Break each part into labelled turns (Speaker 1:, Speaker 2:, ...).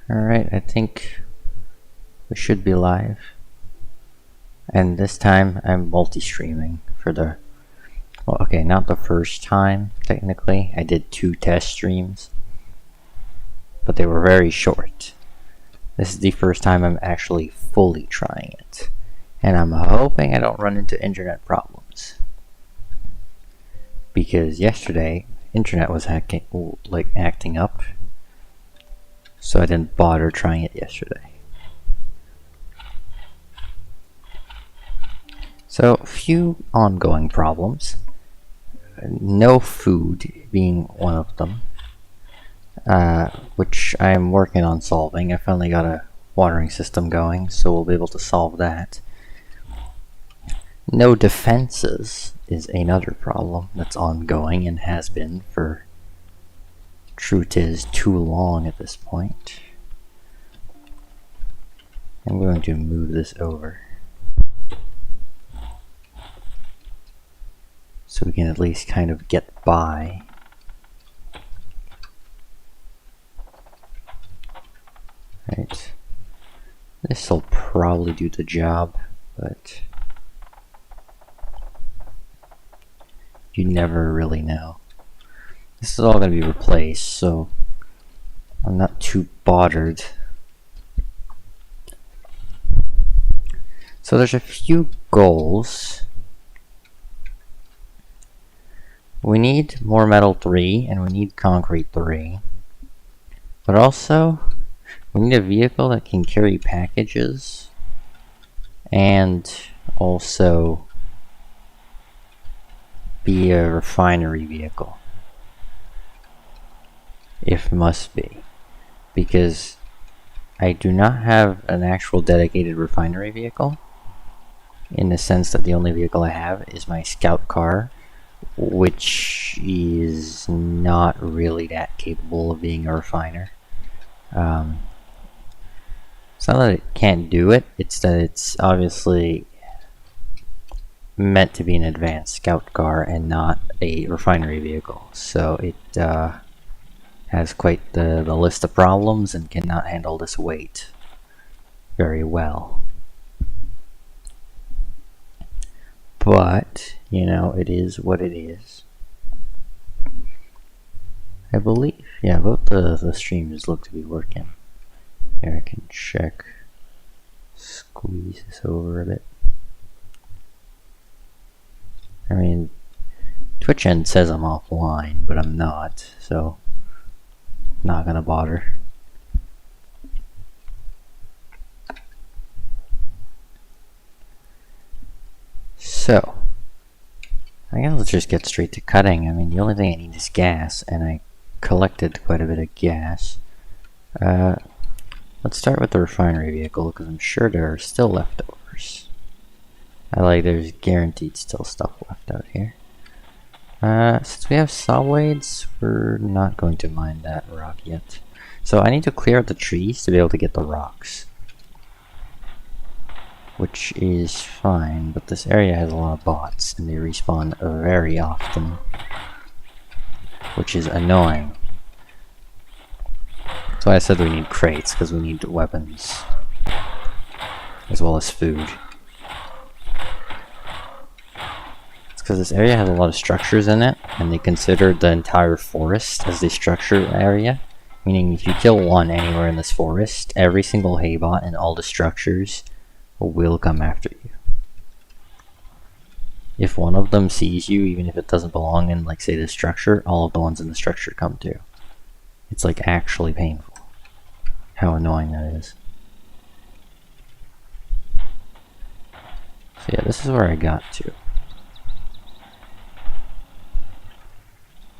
Speaker 1: Alright, I think we should be live. And this time I'm multi-streaming for the... Well, okay, not the first time, technically. I did 2 test streams. But they were very short. This is the first time I'm actually fully trying it. And I'm hoping I don't run into internet problems. Because yesterday, internet was acting up. So I didn't bother trying it yesterday. So, a few ongoing problems. No food being one of them. Which I'm working on solving. I finally got a watering system going, so we'll be able to solve that. No defenses is another problem that's ongoing and has been for, truth is, too long at this point. I'm going to move this over so we can at least kind of get by. Right. This'll probably do the job, but you never really know. This is all going to be replaced, so I'm not too bothered. So there's a few goals. We need more metal 3 and we need concrete 3. But also, we need a vehicle that can carry packages and also be a refinery vehicle. If must be. Because I do not have an actual dedicated refinery vehicle. In the sense that the only vehicle I have is my scout car, which is not really that capable of being a refiner. It's not that it can't do it, it's that it's obviously meant to be an advanced scout car and not a refinery vehicle. So it has quite the list of problems and cannot handle this weight very well. But, you know, it is what it is. I believe, yeah, both the streams look to be working. Here, I can check. Squeeze this over a bit. I mean, Twitch end says I'm offline, but I'm not, so not gonna bother. So, I guess let's just get straight to cutting. I mean, the only thing I need is gas, and I collected quite a bit of gas. Let's start with the refinery vehicle, because I'm sure there are still leftovers. There's guaranteed still stuff left out here. Since we have saw blades, we're not going to mine that rock yet. So I need to clear out the trees to be able to get the rocks. Which is fine, but this area has a lot of bots, and they respawn very often. Which is annoying. That's why I said we need crates, because we need weapons. As well as food. It's because this area has a lot of structures in it, and they consider the entire forest as the structure area. Meaning if you kill one anywhere in this forest, every single haybot and all the structures will come after you. If one of them sees you, even if it doesn't belong in, like, say, the structure, all of the ones in the structure come too. It's, like, actually painful. How annoying that is. So yeah, this is where I got to.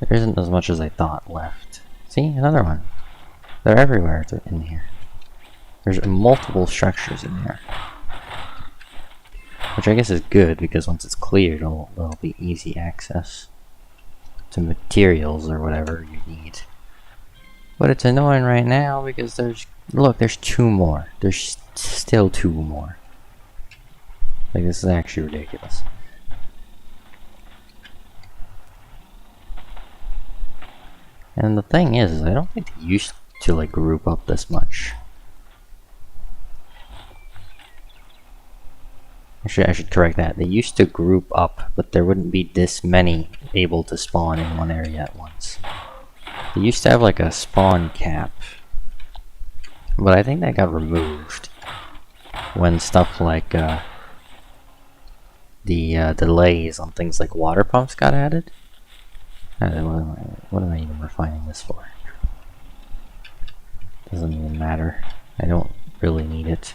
Speaker 1: There isn't as much as I thought left. See? Another one. They're everywhere in here. There's multiple structures in here. Which I guess is good, because once it's cleared, it'll be easy access to materials or whatever you need. But it's annoying right now because there's 2 more. There's still 2 more. Like, this is actually ridiculous. And the thing is I don't think they used to, like, group up this much. Actually, I should correct that. They used to group up, but there wouldn't be this many able to spawn in one area at once. They used to have like a spawn cap, but I think that got removed when stuff like the delays on things like water pumps got added. What am I even refining this for? Doesn't even matter. I don't really need it.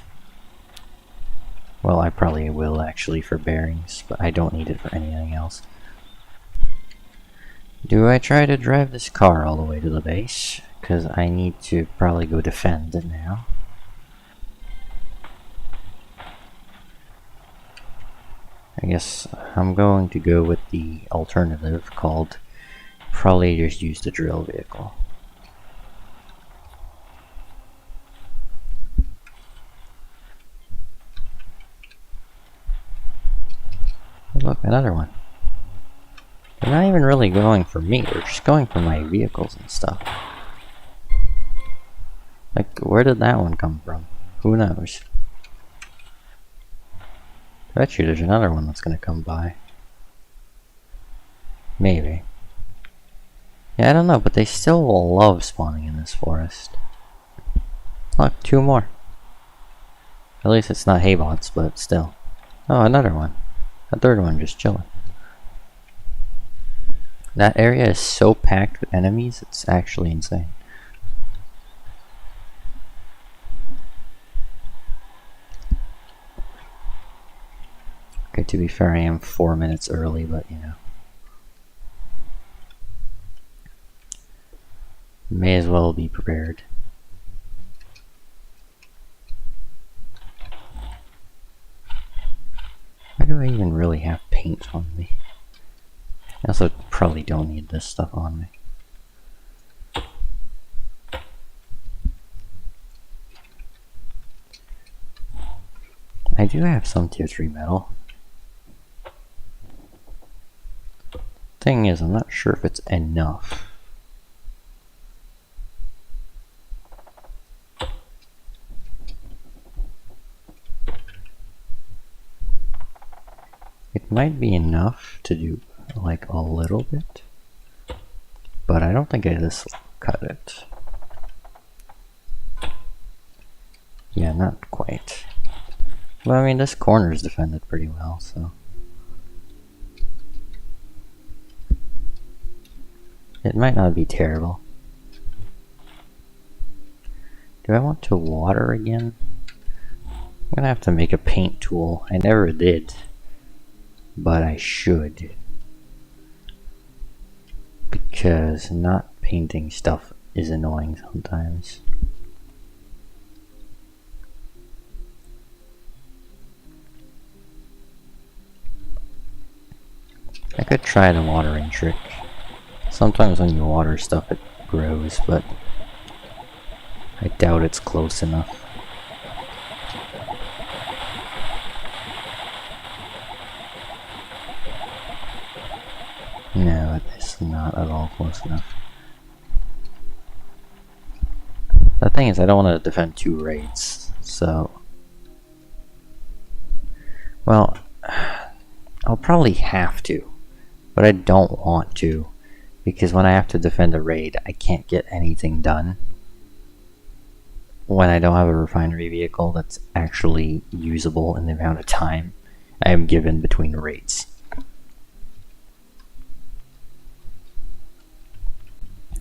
Speaker 1: Well, I probably will actually for bearings, but I don't need it for anything else. Do I try to drive this car all the way to the base? Because I need to probably go defend it now. I guess I'm going to go with the alternative called probably just use the drill vehicle. Look, another one. They're not even really going for me, they're just going for my vehicles and stuff. Like, where did that one come from? Who knows? I bet you there's another one that's gonna come by. Maybe. Yeah, I don't know, but they still love spawning in this forest. Look, two more. At least it's not haybots, but still. Oh, another one. A third one just chilling. That area is so packed with enemies, it's actually insane. Okay, to be fair, I am 4 minutes early, but you know. May as well be prepared. Why do I even really have paint on me? I also probably don't need this stuff on me. I do have some tier 3 metal. Thing is, I'm not sure if it's enough. It might be enough to do like a little bit, but I don't think this will cut it. Yeah, not quite. Well, I mean, this corner is defended pretty well, so. It might not be terrible. Do I want to water again? I'm gonna have to make a paint tool. I never did, but I should. Because not painting stuff is annoying sometimes. I could try the watering trick. Sometimes when you water stuff it grows, but I doubt it's close enough. No, it's not at all close enough. The thing is, I don't want to defend 2 raids, so. Well, I'll probably have to, but I don't want to, because when I have to defend a raid, I can't get anything done when I don't have a refinery vehicle that's actually usable in the amount of time I am given between raids.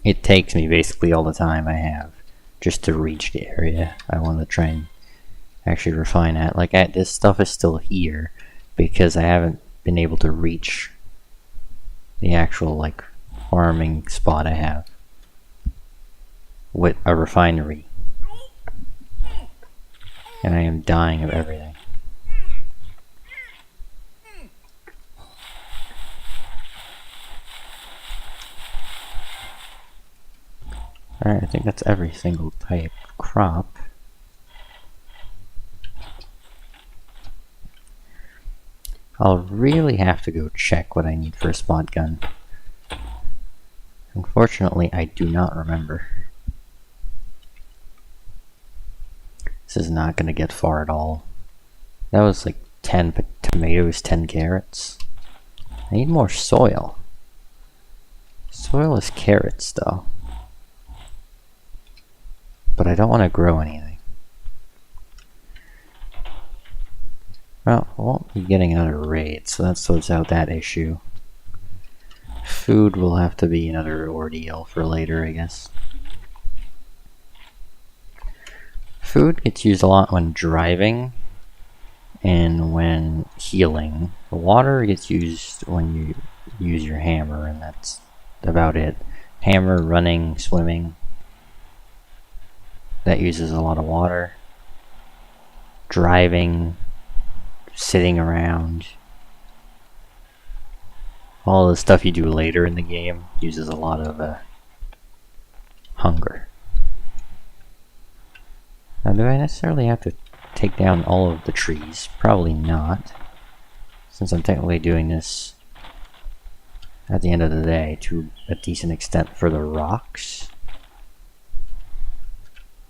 Speaker 1: It takes me basically all the time I have just to reach the area I want to try and actually refine at. Like, this stuff is still here because I haven't been able to reach the actual, like, farming spot I have with a refinery. And I am dying of everything. Alright, I think that's every single type of crop. I'll really have to go check what I need for a spot gun. Unfortunately, I do not remember. This is not going to get far at all. That was like 10 tomatoes, 10 carrots. I need more soil. Soil is carrots though. But I don't want to grow anything. Well, I won't be getting another raid, so that sorts out that issue. Food will have to be another ordeal for later, I guess. Food gets used a lot when driving and when healing. Water gets used when you use your hammer, and that's about it. Hammer, running, swimming. That uses a lot of water. Driving, sitting around. All the stuff you do later in the game uses a lot of hunger. Now, do I necessarily have to take down all of the trees? Probably not, since I'm technically doing this at the end of the day to a decent extent for the rocks.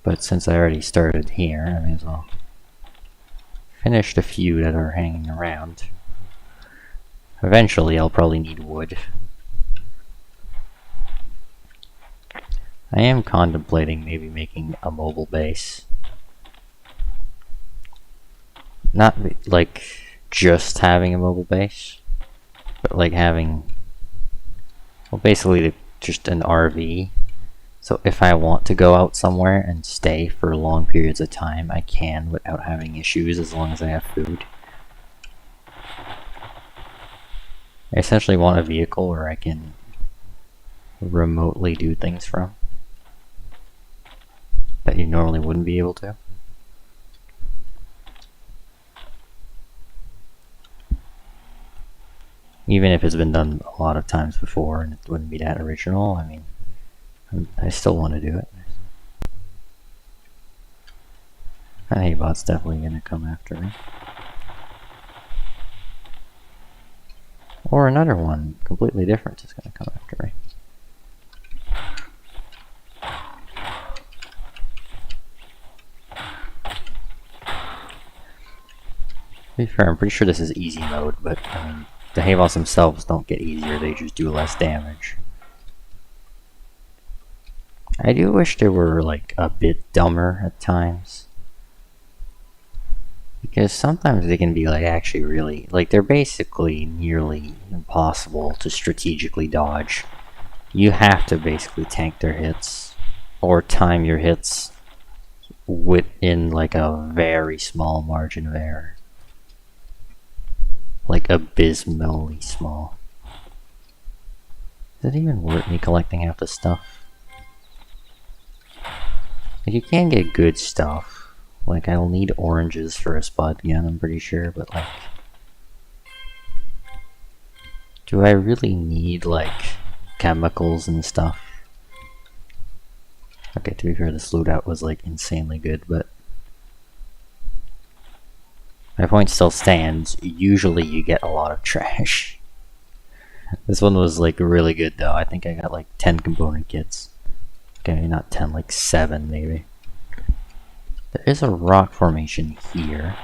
Speaker 1: But since I already started here, I may as well finish the few that are hanging around. Eventually, I'll probably need wood. I am contemplating maybe making a mobile base. Not like just having a mobile base, but like having, well, basically just an RV. So if I want to go out somewhere and stay for long periods of time, I can without having issues as long as I have food. I essentially want a vehicle where I can remotely do things from that you normally wouldn't be able to. Even if it's been done a lot of times before and it wouldn't be that original, I mean, I still want to do it. That Haybot's definitely going to come after me. Or another one, completely different, is going to come after me. To be fair, I'm pretty sure this is easy mode, but I mean, the Haybots themselves don't get easier, they just do less damage. I do wish they were like a bit dumber at times. Because sometimes they can be like actually really, like they're basically nearly impossible to strategically dodge. You have to basically tank their hits or time your hits within like a very small margin of error. Like abysmally small. Is it even worth me collecting half the stuff? Like you can get good stuff. Like I'll need oranges for a spud gun, I'm pretty sure, but like, do I really need like chemicals and stuff? Okay, to be fair, this loadout was like insanely good, but my point still stands. Usually you get a lot of trash. This one was like really good though. I think I got like 10 component kits. Okay, not 10, like 7 maybe. There is a rock formation here.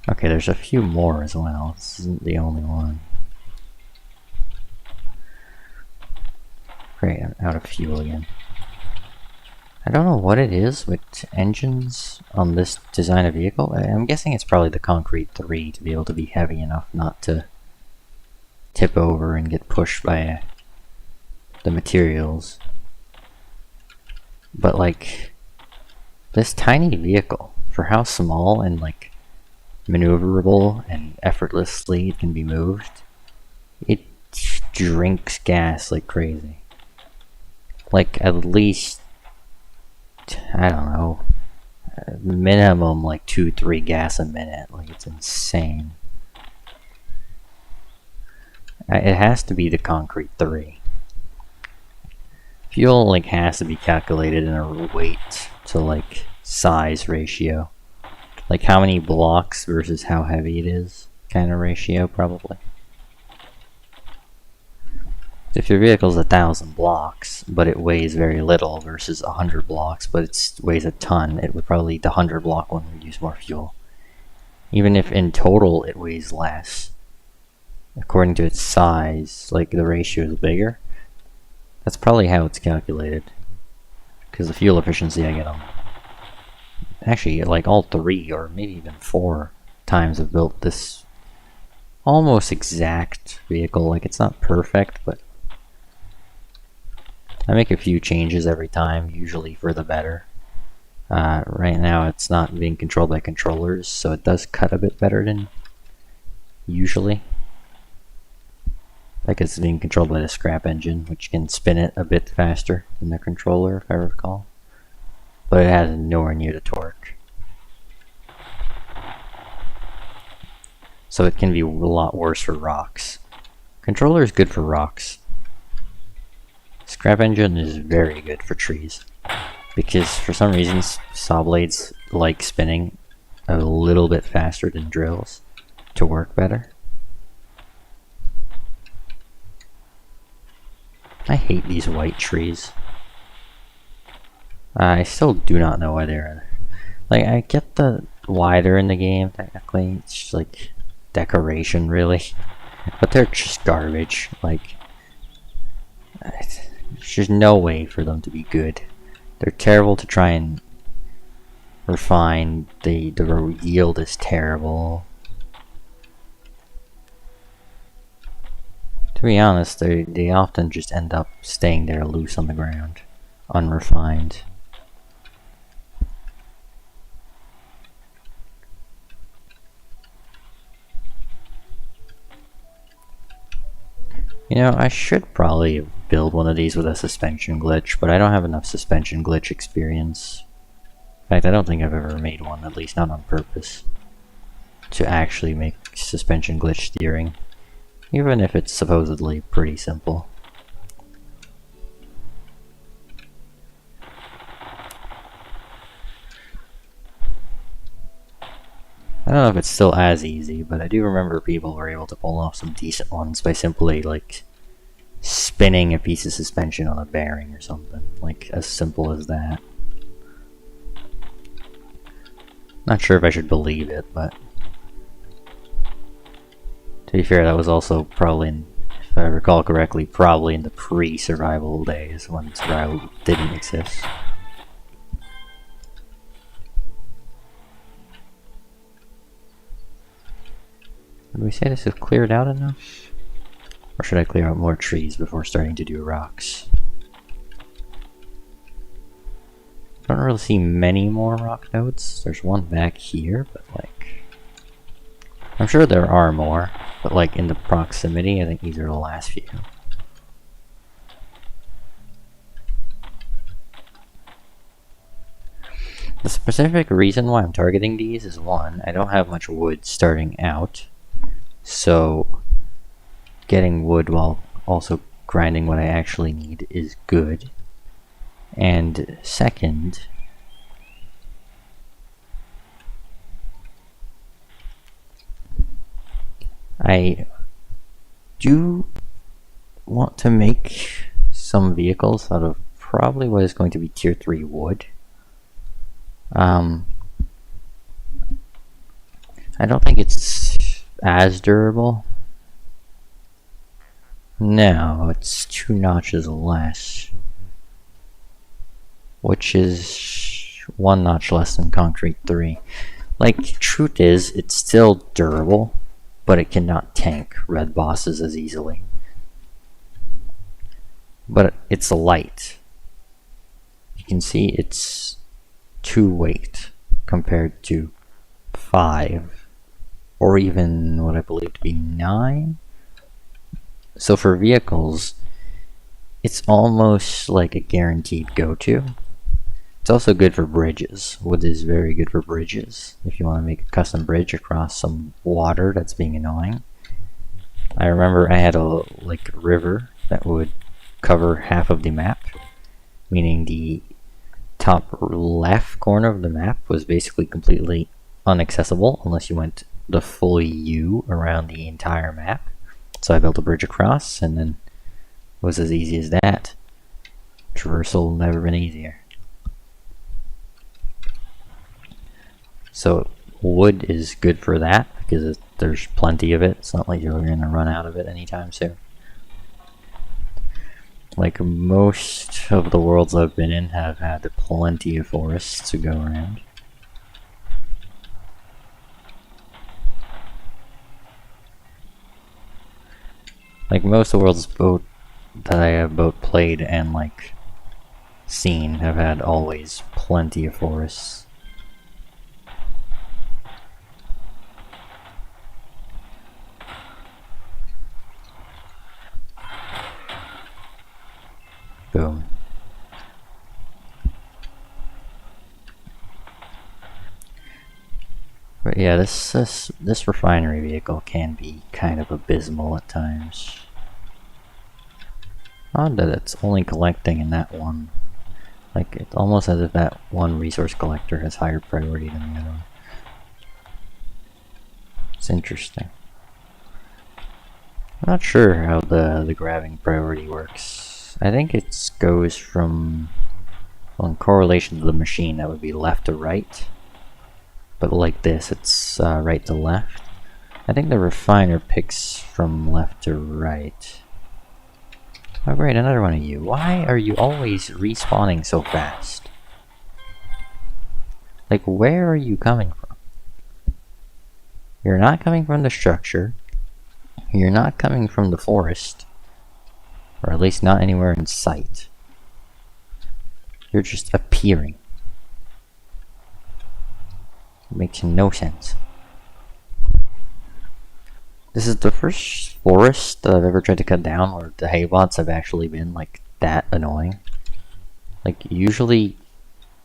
Speaker 1: Okay, there's a few more as well. This isn't the only one. Great, I'm out of fuel again. I don't know what it is with engines on this design of vehicle. I'm guessing it's probably the Concrete 3 to be able to be heavy enough not to tip over and get pushed by the materials. But like, this tiny vehicle, for how small and like maneuverable and effortlessly it can be moved, it drinks gas like crazy. Like at least, I don't know, minimum like 2-3 gas a minute. Like it's insane. It has to be the Concrete 3. Fuel like has to be calculated in a weight to like size ratio. Like how many blocks versus how heavy it is kind of ratio probably. If your vehicle's 1,000 blocks, but it weighs very little versus 100 blocks, but it weighs a ton, it would probably, the 100 block one would use more fuel. Even if in total it weighs less, according to its size, like the ratio is bigger, that's probably how it's calculated. Because the fuel efficiency I get on, actually, like all 3 or maybe even 4 times I've built this almost exact vehicle. Like, it's not perfect, but I make a few changes every time, usually for the better. Right now it's not being controlled by controllers, so it does cut a bit better than usually. Like, it's being controlled by the scrap engine, which can spin it a bit faster than the controller, if I recall. But it has nowhere near the torque. So it can be a lot worse for rocks. Controller is good for rocks. Scrap engine is very good for trees. Because for some reason saw blades like spinning a little bit faster than drills to work better. I hate these white trees. I still do not know why they're... Like, I get why they're in the game, technically. It's just like decoration, really. But they're just garbage. Like, there's just no way for them to be good. They're terrible to try and refine. The yield is terrible. To be honest, they often just end up staying there loose on the ground, unrefined. You know, I should probably build one of these with a suspension glitch, but I don't have enough suspension glitch experience. In fact, I don't think I've ever made one, at least not on purpose, to actually make suspension glitch steering, even if it's supposedly pretty simple. I don't know if it's still as easy, but I do remember people were able to pull off some decent ones by simply, like, spinning a piece of suspension on a bearing or something. Like, as simple as that. Not sure if I should believe it, but... to be fair, that was also probably, if I recall correctly, probably in the pre-survival days when survival didn't exist. Would we say this is cleared out enough? Or should I clear out more trees before starting to do rocks? I don't really see many more rock nodes. There's one back here, but like... I'm sure there are more, but like in the proximity, I think these are the last few. The specific reason why I'm targeting these is, one, I don't have much wood starting out. So, getting wood while also grinding what I actually need is good. And second, I do want to make some vehicles out of probably what is going to be tier 3 wood. I don't think it's as durable. No, it's 2 notches less, which is 1 notch less than Concrete 3. Like, truth is, it's still durable, but it cannot tank red bosses as easily. But it's light. You can see it's 2 weight compared to 5. Or even what I believe to be 9. So for vehicles, it's almost like a guaranteed go-to. It's also good for bridges. Wood is very good for bridges. If you want to make a custom bridge across some water that's being annoying. I remember I had a river that would cover half of the map, meaning the top left corner of the map was basically completely inaccessible unless you went the full U around the entire map. So I built a bridge across, and then was as easy as that. Traversal never been easier. So wood is good for that because there's plenty of it. It's not like you're going to run out of it anytime soon. Like most of the worlds I've been in have had plenty of forests to go around. Like most of the worlds that I have both played and like seen have had always plenty of forests. Boom. But yeah, this refinery vehicle can be kind of abysmal at times. Odd that it's only collecting in that one. Like, it's almost as if that one resource collector has higher priority than the other one. It's interesting. I'm not sure how the grabbing priority works. I think it goes from, well, in correlation to the machine, that would be left to right. But like this, it's right to left. I think the refiner picks from left to right. Oh great, another one of you. Why are you always respawning so fast? Like, where are you coming from? You're not coming from the structure. You're not coming from the forest. Or at least not anywhere in sight. You're just appearing. It makes no sense. This is the first forest that I've ever tried to cut down where the hay bots have actually been like that annoying. Like usually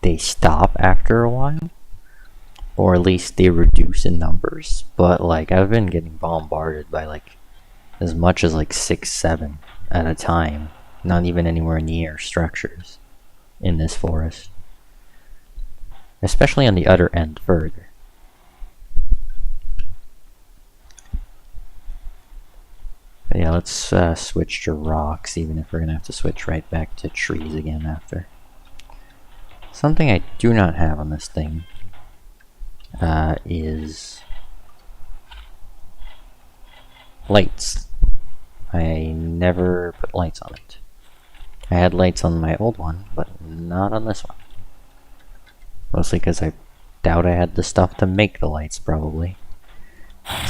Speaker 1: they stop after a while, or at least they reduce in numbers, but like I've been getting bombarded by like as much as like 6, 7 at a time, not even anywhere near structures in this forest, especially on the other end further. But yeah, let's switch to rocks, even if we're gonna have to switch right back to trees again after. Something I do not have on this thing is lights. I never put lights on it. I had lights on my old one, but not on this one. Mostly because I doubt I had the stuff to make the lights, probably.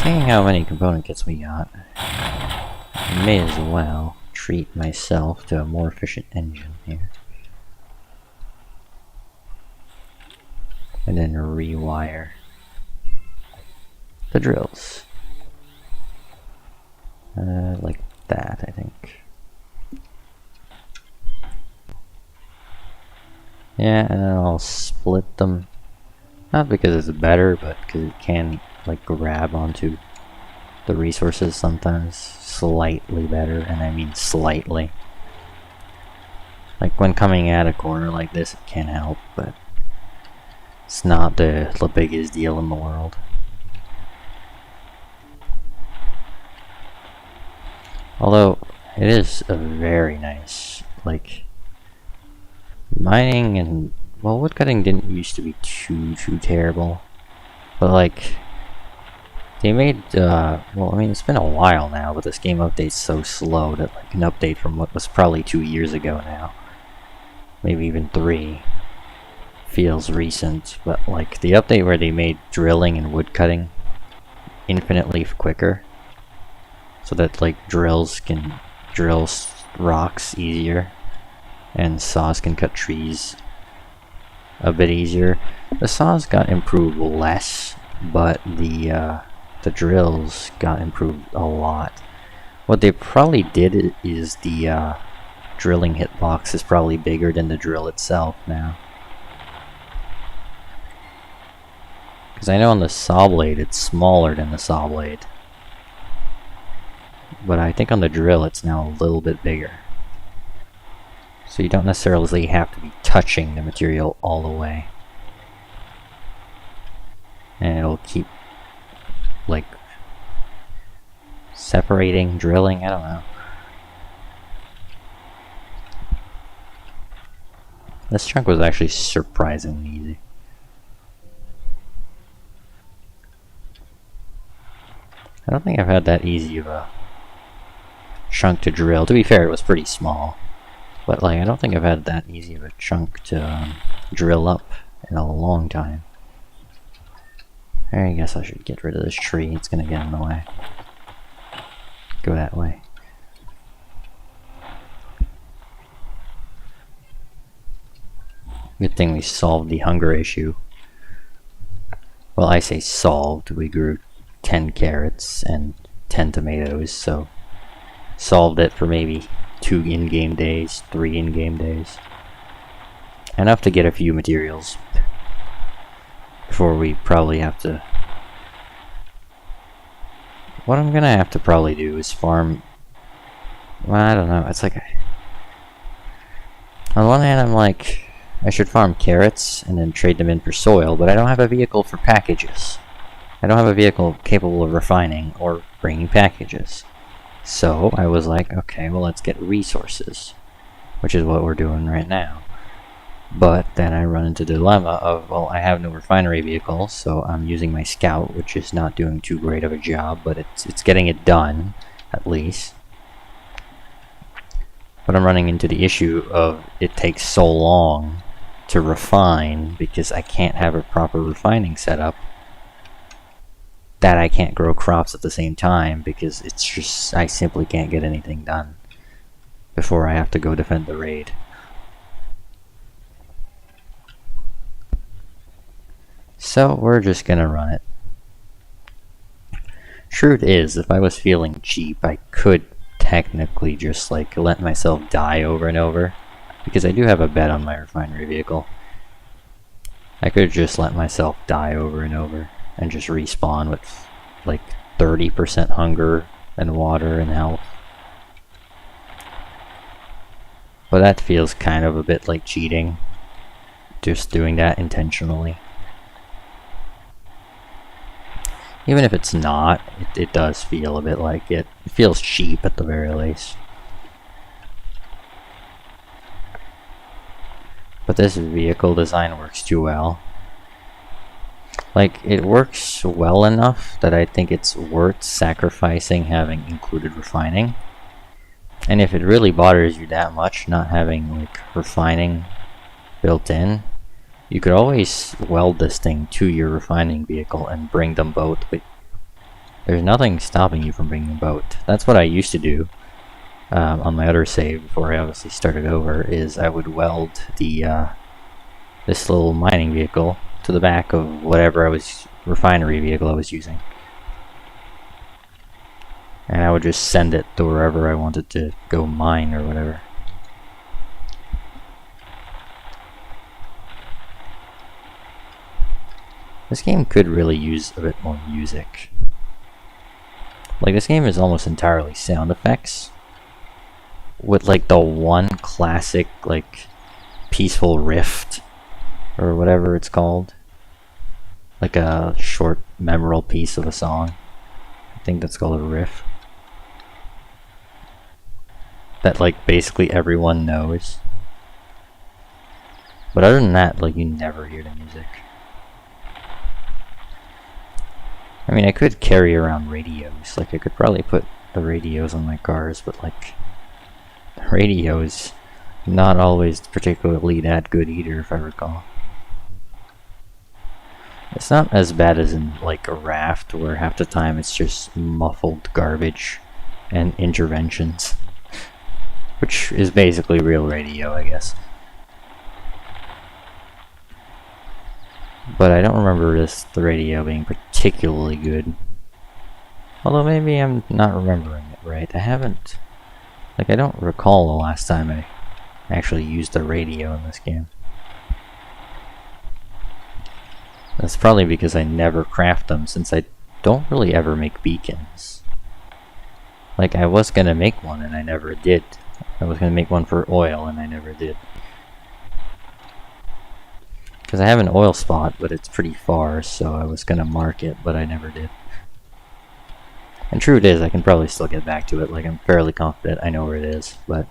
Speaker 1: Seeing how many component kits we got, I may as well treat myself to a more efficient engine here. And then rewire the drills. Like that, I think. Yeah, and then I'll split them. Not because it's better, but because it can like grab onto the resources sometimes slightly better, and I mean slightly. Like when coming at a corner like this, it can help, but it's not the biggest deal in the world. Although, it is a very nice, like, mining and, well, woodcutting didn't used to be too terrible. But, like, they made, well, I mean, it's been a while now, but this game update's so slow that, like, an update from what was probably 2 years ago now, maybe even 3, feels recent. But, like, the update where they made drilling and woodcutting infinitely quicker, so that like drills can drill rocks easier and saws can cut trees a bit easier. The saws got improved less, but the drills got improved a lot. What they probably did is the drilling hitbox is probably bigger than the drill itself now. Because I know on the saw blade it's smaller than the saw blade. But I think on the drill it's now a little bit bigger. So you don't necessarily have to be touching the material all the way. And it'll keep, like, separating, drilling, I don't know. This chunk was actually surprisingly easy. I don't think I've had that easy of a chunk to drill. To be fair, it was pretty small. But like, I don't think I've had that easy of a chunk to drill up in a long time. I guess I should get rid of this tree. It's gonna get in the way. Go that way. Good thing we solved the hunger issue. Well, I say solved. We grew 10 carrots and 10 tomatoes, so solved it for maybe 2 in-game days, 3 in-game days. Enough to get a few materials before we probably have to... What I'm gonna have to probably do is farm... Well, I don't know, it's like... On one hand, I'm like... I should farm carrots and then trade them in for soil, but I don't have a vehicle for packages. I don't have a vehicle capable of refining or bringing packages. So I was like, okay, well, let's get resources, which is what we're doing right now. But then I run into the dilemma of, well, I have no refinery vehicle, so I'm using my scout, which is not doing too great of a job, but it's getting it done, at least. But I'm running into the issue of it takes so long to refine because I can't have a proper refining setup that I can't grow crops at the same time because it's just, I simply can't get anything done before I have to go defend the raid. So we're just gonna run it. Truth is, if I was feeling cheap, I could technically just like let myself die over and over because I do have a bet on my refinery vehicle. I could just let myself die over and over and just respawn with like 30% hunger and water and health. But that feels kind of a bit like cheating, just doing that intentionally. Even if it's not, it does feel a bit like it. It feels cheap at the very least. But this vehicle design works too well. Like, it works well enough that I think it's worth sacrificing having included refining. And if it really bothers you that much not having like refining built in, you could always weld this thing to your refining vehicle and bring them both, but there's nothing stopping you from bringing them both. That's what I used to do on my other save before I obviously started over, is I would weld the this little mining vehicle to the back of whatever refinery vehicle I was using. And I would just send it to wherever I wanted to go mine or whatever. This game could really use a bit more music. Like, this game is almost entirely sound effects, with like the one classic like peaceful riff or whatever it's called, like a short memorable piece of a song. I think that's called a riff, that like basically everyone knows. But other than that, like, you never hear the music. I mean, I could carry around radios. Like, I could probably put the radios on my cars, but like, the radio's not always particularly that good either, if I recall. It's not as bad as in like a Raft, where half the time it's just muffled garbage and interventions, which is basically real radio, I guess. But I don't remember the radio being particularly good. Although maybe I'm not remembering it right. I haven't... Like, I don't recall the last time I actually used the radio in this game. That's probably because I never craft them, since I don't really ever make beacons. Like, I was gonna make one and I never did. I was gonna make one for oil and I never did. Because I have an oil spot, but it's pretty far, so I was gonna mark it, but I never did. And true it is, I can probably still get back to it. Like, I'm fairly confident I know where it is, but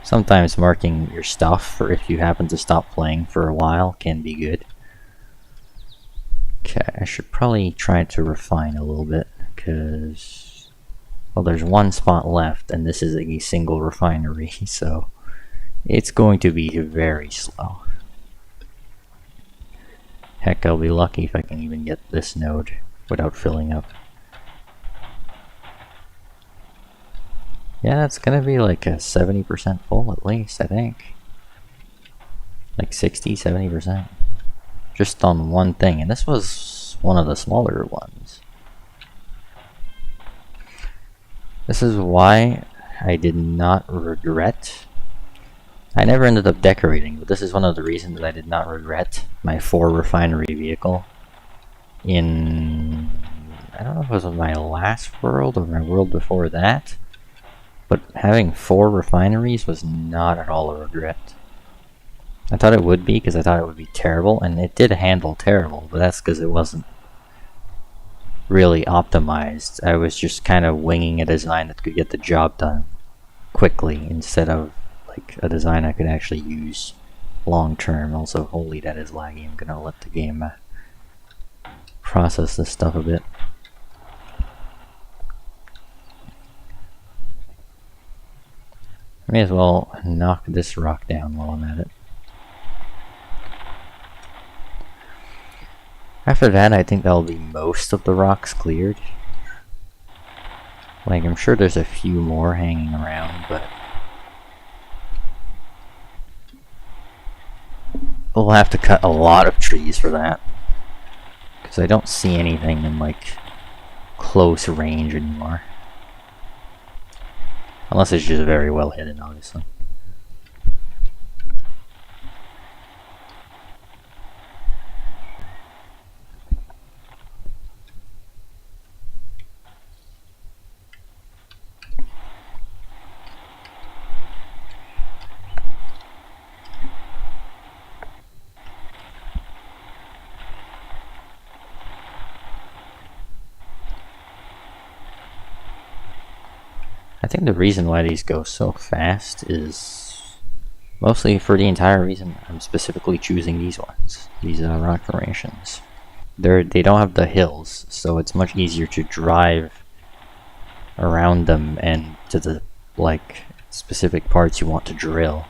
Speaker 1: Sometimes marking your stuff, or if you happen to stop playing for a while, can be good. Okay, I should probably try to refine a little bit, because, well, there's one spot left, and this is a single refinery, so it's going to be very slow. Heck, I'll be lucky if I can even get this node without filling up. Yeah, it's gonna be like a 70% full at least, I think. Like 60, 70%. Just on one thing, and this was one of the smaller ones. This is why I did not regret. I never ended up decorating, but this is one of the reasons that I did not regret my 4 refinery vehicle in, I don't know if it was my last world or my world before that. But having 4 refineries was not at all a regret. I thought it would be, because I thought it would be terrible, and it did handle terrible, but that's because it wasn't really optimized. I was just kind of winging a design that could get the job done quickly, instead of like a design I could actually use long term. Also, holy, that is laggy. I'm gonna let the game process this stuff a bit. May as well knock this rock down while I'm at it. After that, I think that'll be most of the rocks cleared. Like, I'm sure there's a few more hanging around, but we'll have to cut a lot of trees for that. Because I don't see anything in, like, close range anymore. Unless it's just very well hidden, obviously. I think the reason why these go so fast is mostly for the entire reason I'm specifically choosing these ones, these rock formations. They don't have the hills, so it's much easier to drive around them and to the like specific parts you want to drill,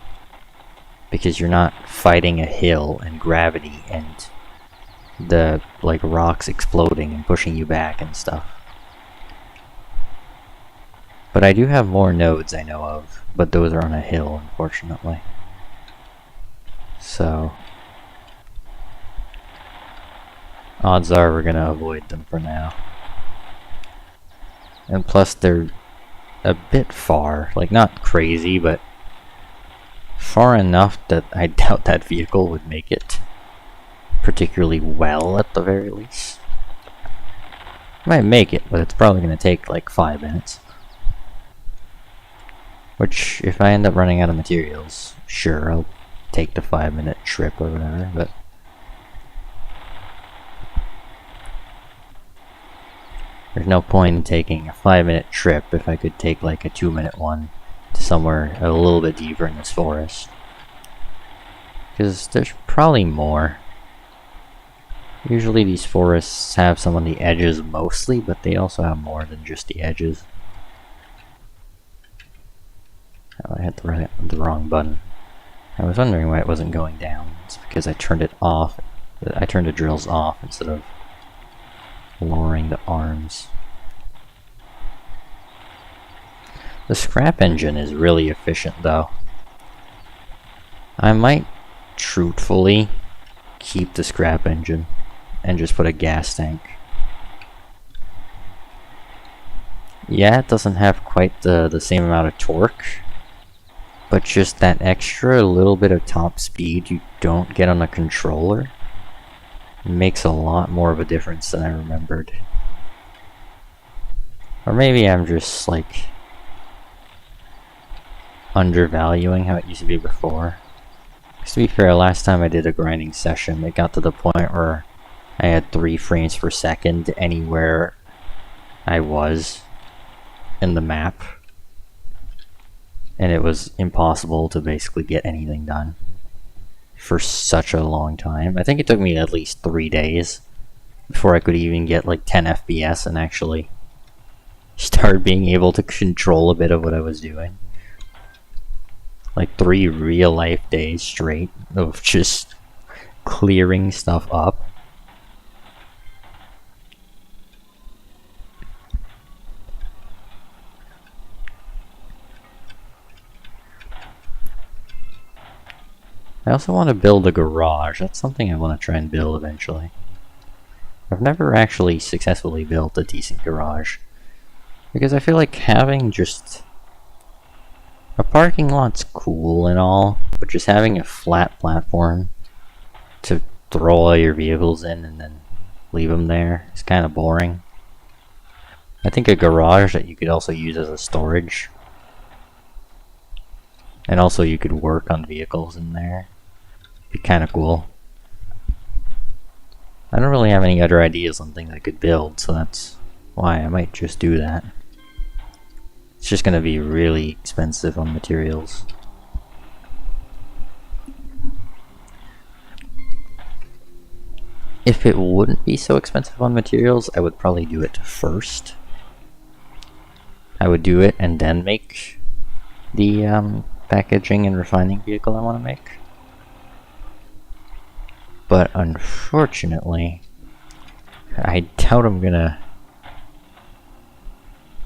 Speaker 1: because you're not fighting a hill and gravity and the like rocks exploding and pushing you back and stuff. But I do have more nodes I know of, but those are on a hill, unfortunately. So odds are we're gonna avoid them for now. And plus they're a bit far, like not crazy, but far enough that I doubt that vehicle would make it particularly well at the very least. Might make it, but it's probably gonna take like 5 minutes. Which, if I end up running out of materials, sure, I'll take the 5-minute trip or whatever, but there's no point in taking a 5-minute trip if I could take like a 2-minute one to somewhere a little bit deeper in this forest. Because there's probably more. Usually these forests have some on the edges mostly, but they also have more than just the edges. Oh, I hit the wrong button. I was wondering why it wasn't going down. It's because I turned it off. I turned the drills off instead of lowering the arms. The scrap engine is really efficient though. I might truthfully keep the scrap engine and just put a gas tank. Yeah, it doesn't have quite the same amount of torque, but just that extra little bit of top speed you don't get on a controller makes a lot more of a difference than I remembered. Or maybe I'm just like undervaluing how it used to be before. Because to be fair, last time I did a grinding session, it got to the point where I had 3 frames per second anywhere I was in the map. and it was impossible to basically get anything done for such a long time. I think it took me at least 3 days before I could even get like 10 FPS and actually start being able to control a bit of what I was doing. Like 3 real life days straight of just clearing stuff up. I also want to build a garage. That's something I want to try and build eventually. I've never actually successfully built a decent garage, because I feel like having just a parking lot's cool and all, but just having a flat platform to throw all your vehicles in and then leave them there is kind of boring. I think a garage that you could also use as a storage, and also you could work on vehicles in there, be kind of cool. I don't really have any other ideas on things I could build, so that's why I might just do that. It's just gonna be really expensive on materials. If it wouldn't be so expensive on materials, I would probably do it first. I would do it and then make the packaging and refining vehicle I want to make. But unfortunately, I doubt I'm gonna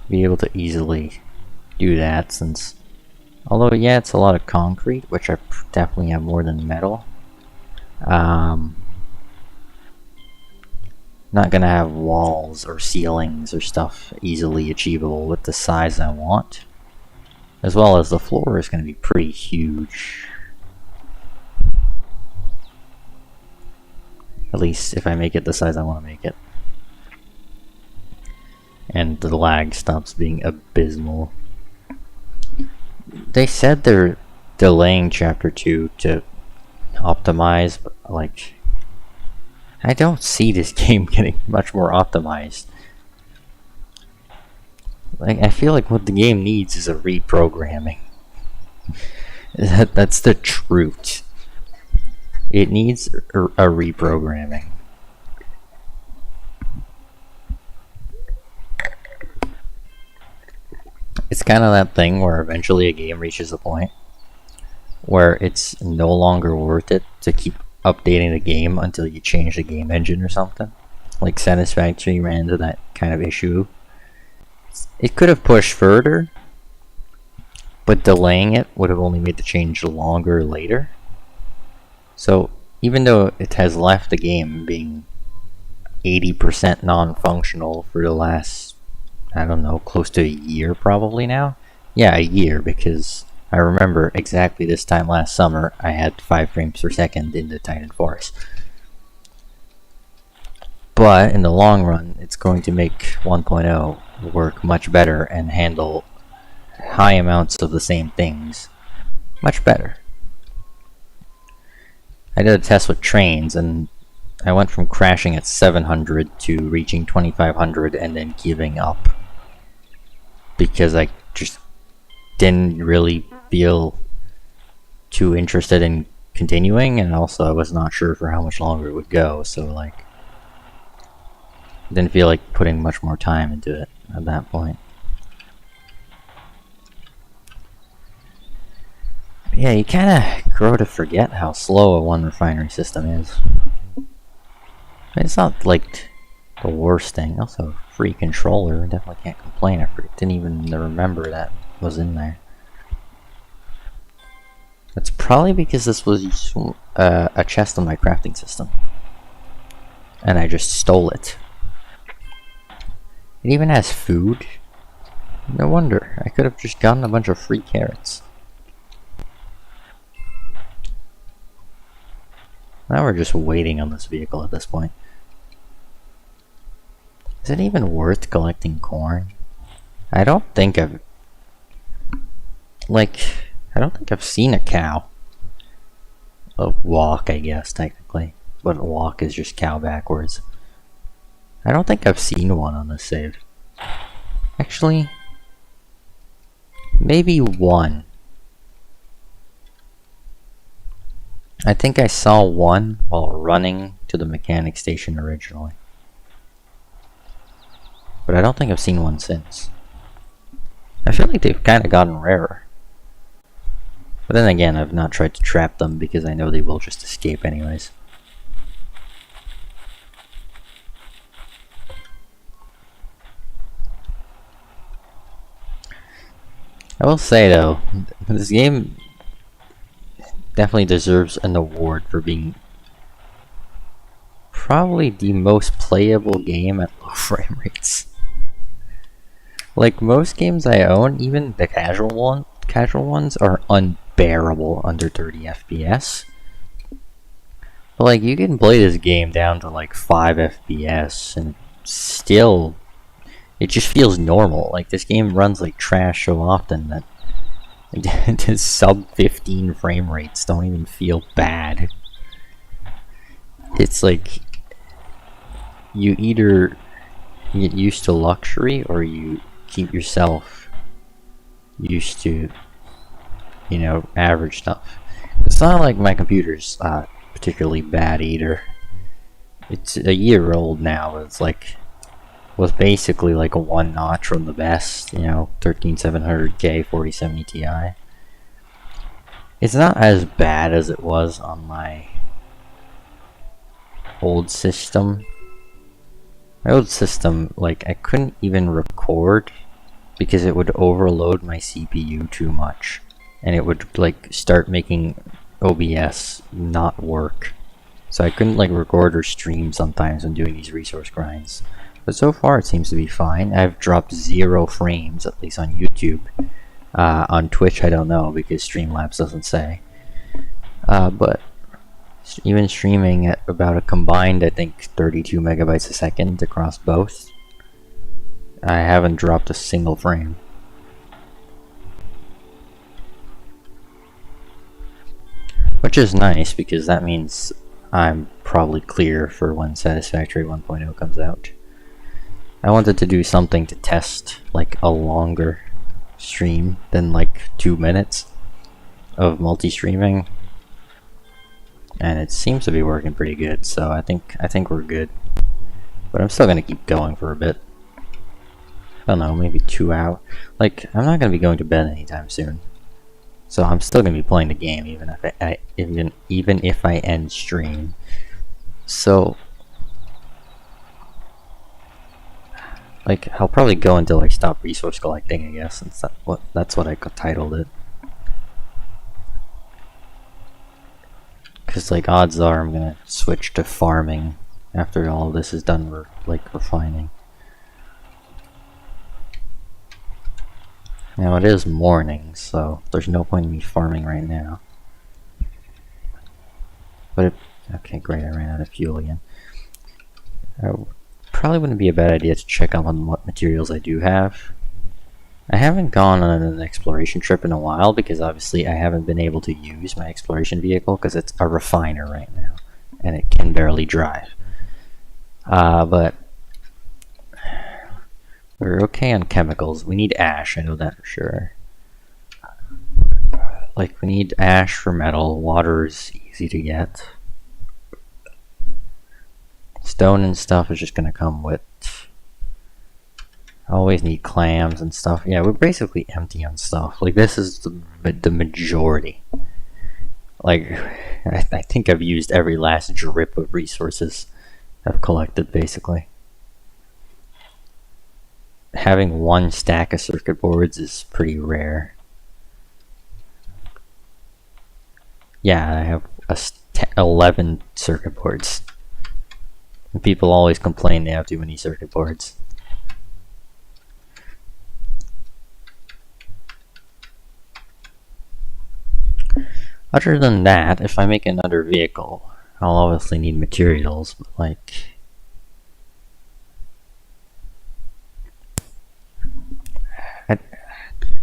Speaker 1: be able to easily do that, since, although yeah, it's a lot of concrete, which I definitely have more than metal. Not gonna have walls or ceilings or stuff easily achievable with the size I want, as well as the floor is gonna be pretty huge. At least if I make it the size I want to make it. And the lag stops being abysmal. They said they're delaying Chapter 2 to optimize, but like, I don't see this game getting much more optimized. Like, I feel like what the game needs is a reprogramming. That's the truth. It needs a reprogramming. It's kind of that thing where eventually a game reaches a point where it's no longer worth it to keep updating the game until you change the game engine or something. Like Satisfactory ran into that kind of issue. It could have pushed further, but delaying it would have only made the change longer later. So even though it has left the game being 80% non-functional for the last, I don't know, close to a year probably now. Yeah, a year, because I remember exactly this time last summer I had 5 frames per second in the Titan Force. But in the long run, it's going to make 1.0 work much better and handle high amounts of the same things much better. I did a test with trains, and I went from crashing at 700 to reaching 2500 and then giving up, because I just didn't really feel too interested in continuing, and also I was not sure for how much longer it would go, so like, didn't feel like putting much more time into it at that point. Yeah, you kinda grow to forget how slow a one refinery system is. It's not like the worst thing. Also, free controller, definitely can't complain. I didn't even remember that was in there. That's probably because this was a chest on my crafting system, and I just stole it. It even has food. No wonder. I could have just gotten a bunch of free carrots. Now we're just waiting on this vehicle at this point. Is it even worth collecting corn? I don't think I've seen a cow. A walk, I guess, technically. But a walk is just cow backwards. I don't think I've seen one on this save. Actually, maybe one. I think I saw one while running to the mechanic station originally. But I don't think I've seen one since. I feel like they've kind of gotten rarer. But then again, I've not tried to trap them because I know they will just escape anyways. I will say though, this game definitely deserves an award for being probably the most playable game at low frame rates. Like most games I own, even the casual ones are unbearable under 30 FPS. But like you can play this game down to like 5 FPS and still it just feels normal. Like this game runs like trash so often that the sub 15 frame rates don't even feel bad. It's like you either get used to luxury or you keep yourself used to, you know, average stuff. It's not like my computer's particularly bad either. It's a year old now, but it's like was basically like a one notch from the best, you know, 13700K 4070 Ti. It's not as bad as it was on my old system. My old system, like, I couldn't even record because it would overload my CPU too much. And it would, like, start making OBS not work. So I couldn't, like, record or stream sometimes when doing these resource grinds. But so far it seems to be fine. I've dropped 0 frames, at least on YouTube. On Twitch I don't know because Streamlabs doesn't say. But even streaming at about a combined, I think, 32 megabytes a second across both, I haven't dropped a single frame. Which is nice because that means I'm probably clear for when Satisfactory 1.0 comes out. I wanted to do something to test like a longer stream than like 2 minutes of multi-streaming, and it seems to be working pretty good, so I think we're good. But I'm still gonna keep going for a bit. I don't know, maybe 2 hours. Like, I'm not gonna be going to bed anytime soon, so I'm still gonna be playing the game even if even if I end stream. So, like, I'll probably go until I stop resource collecting, I guess, and that's what I titled it. Because, like, odds are I'm gonna switch to farming after all this is done, refining. Now, it is morning, so there's no point in me farming right now. But okay, great, I ran out of fuel again. Probably wouldn't be a bad idea to check up on what materials I do have. I haven't gone on an exploration trip in a while because obviously I haven't been able to use my exploration vehicle because it's a refiner right now and it can barely drive. But we're okay on chemicals. We need ash, I know that for sure. Like, we need ash for metal. Water is easy to get. Stone and stuff is just gonna come with. Always need clams and stuff. Yeah, we're basically empty on stuff. Like, this is the majority. Like, I think I've used every last drip of resources I've collected, basically. Having 1 stack of circuit boards is pretty rare. Yeah, I have 11 circuit boards. And people always complain they have too many circuit boards. Other than that, if I make another vehicle, I'll obviously need materials, but like...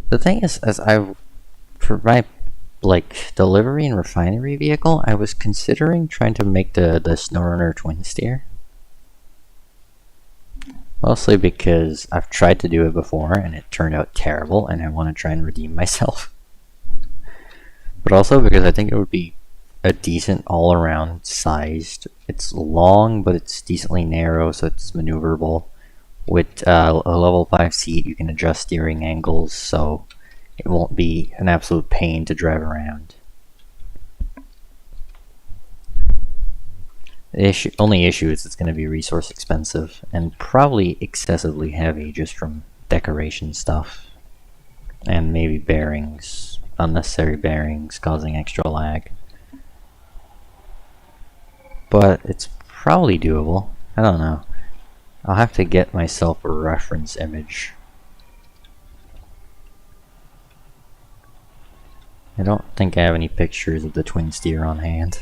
Speaker 1: the thing is, for my like delivery and refinery vehicle, I was considering trying to make the SnowRunner twin steer. Mostly because I've tried to do it before and it turned out terrible and I want to try and redeem myself. But also because I think it would be a decent all-around sized. It's long, but it's decently narrow, so it's maneuverable. With a level 5 seat, you can adjust steering angles, so it won't be an absolute pain to drive around. The only issue is it's going to be resource expensive and probably excessively heavy just from decoration stuff. And maybe bearings, unnecessary bearings causing extra lag. But it's probably doable. I don't know. I'll have to get myself a reference image. I don't think I have any pictures of the twin steer on hand.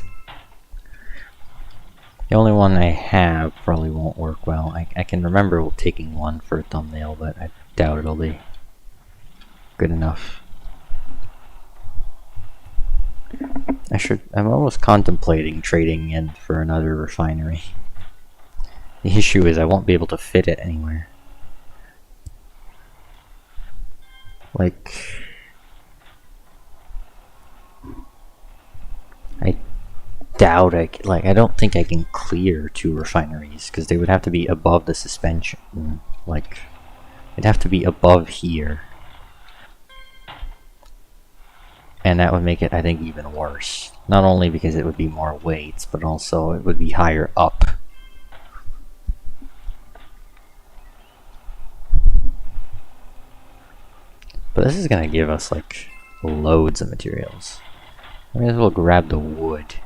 Speaker 1: The only one I have probably won't work well. I can remember taking one for a thumbnail, but I doubt it'll be good enough. I'm almost contemplating trading in for another refinery. The issue is I won't be able to fit it anywhere. Like, I doubt I don't think I can clear 2 refineries because they would have to be above the suspension. Like, it'd have to be above here. And that would make it, I think, even worse. Not only because it would be more weights, but also it would be higher up. But this is gonna give us, like, loads of materials. I may as well grab the wood.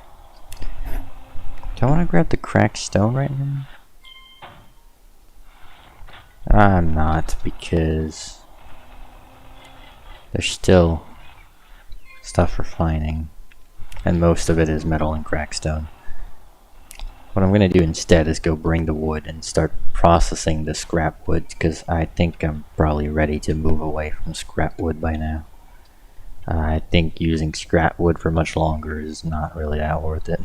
Speaker 1: Do I want to grab the cracked stone right now? I'm not, because there's still stuff refining, and most of it is metal and cracked stone. What I'm going to do instead is go bring the wood and start processing the scrap wood, because I think I'm probably ready to move away from scrap wood by now. I think using scrap wood for much longer is not really that worth it.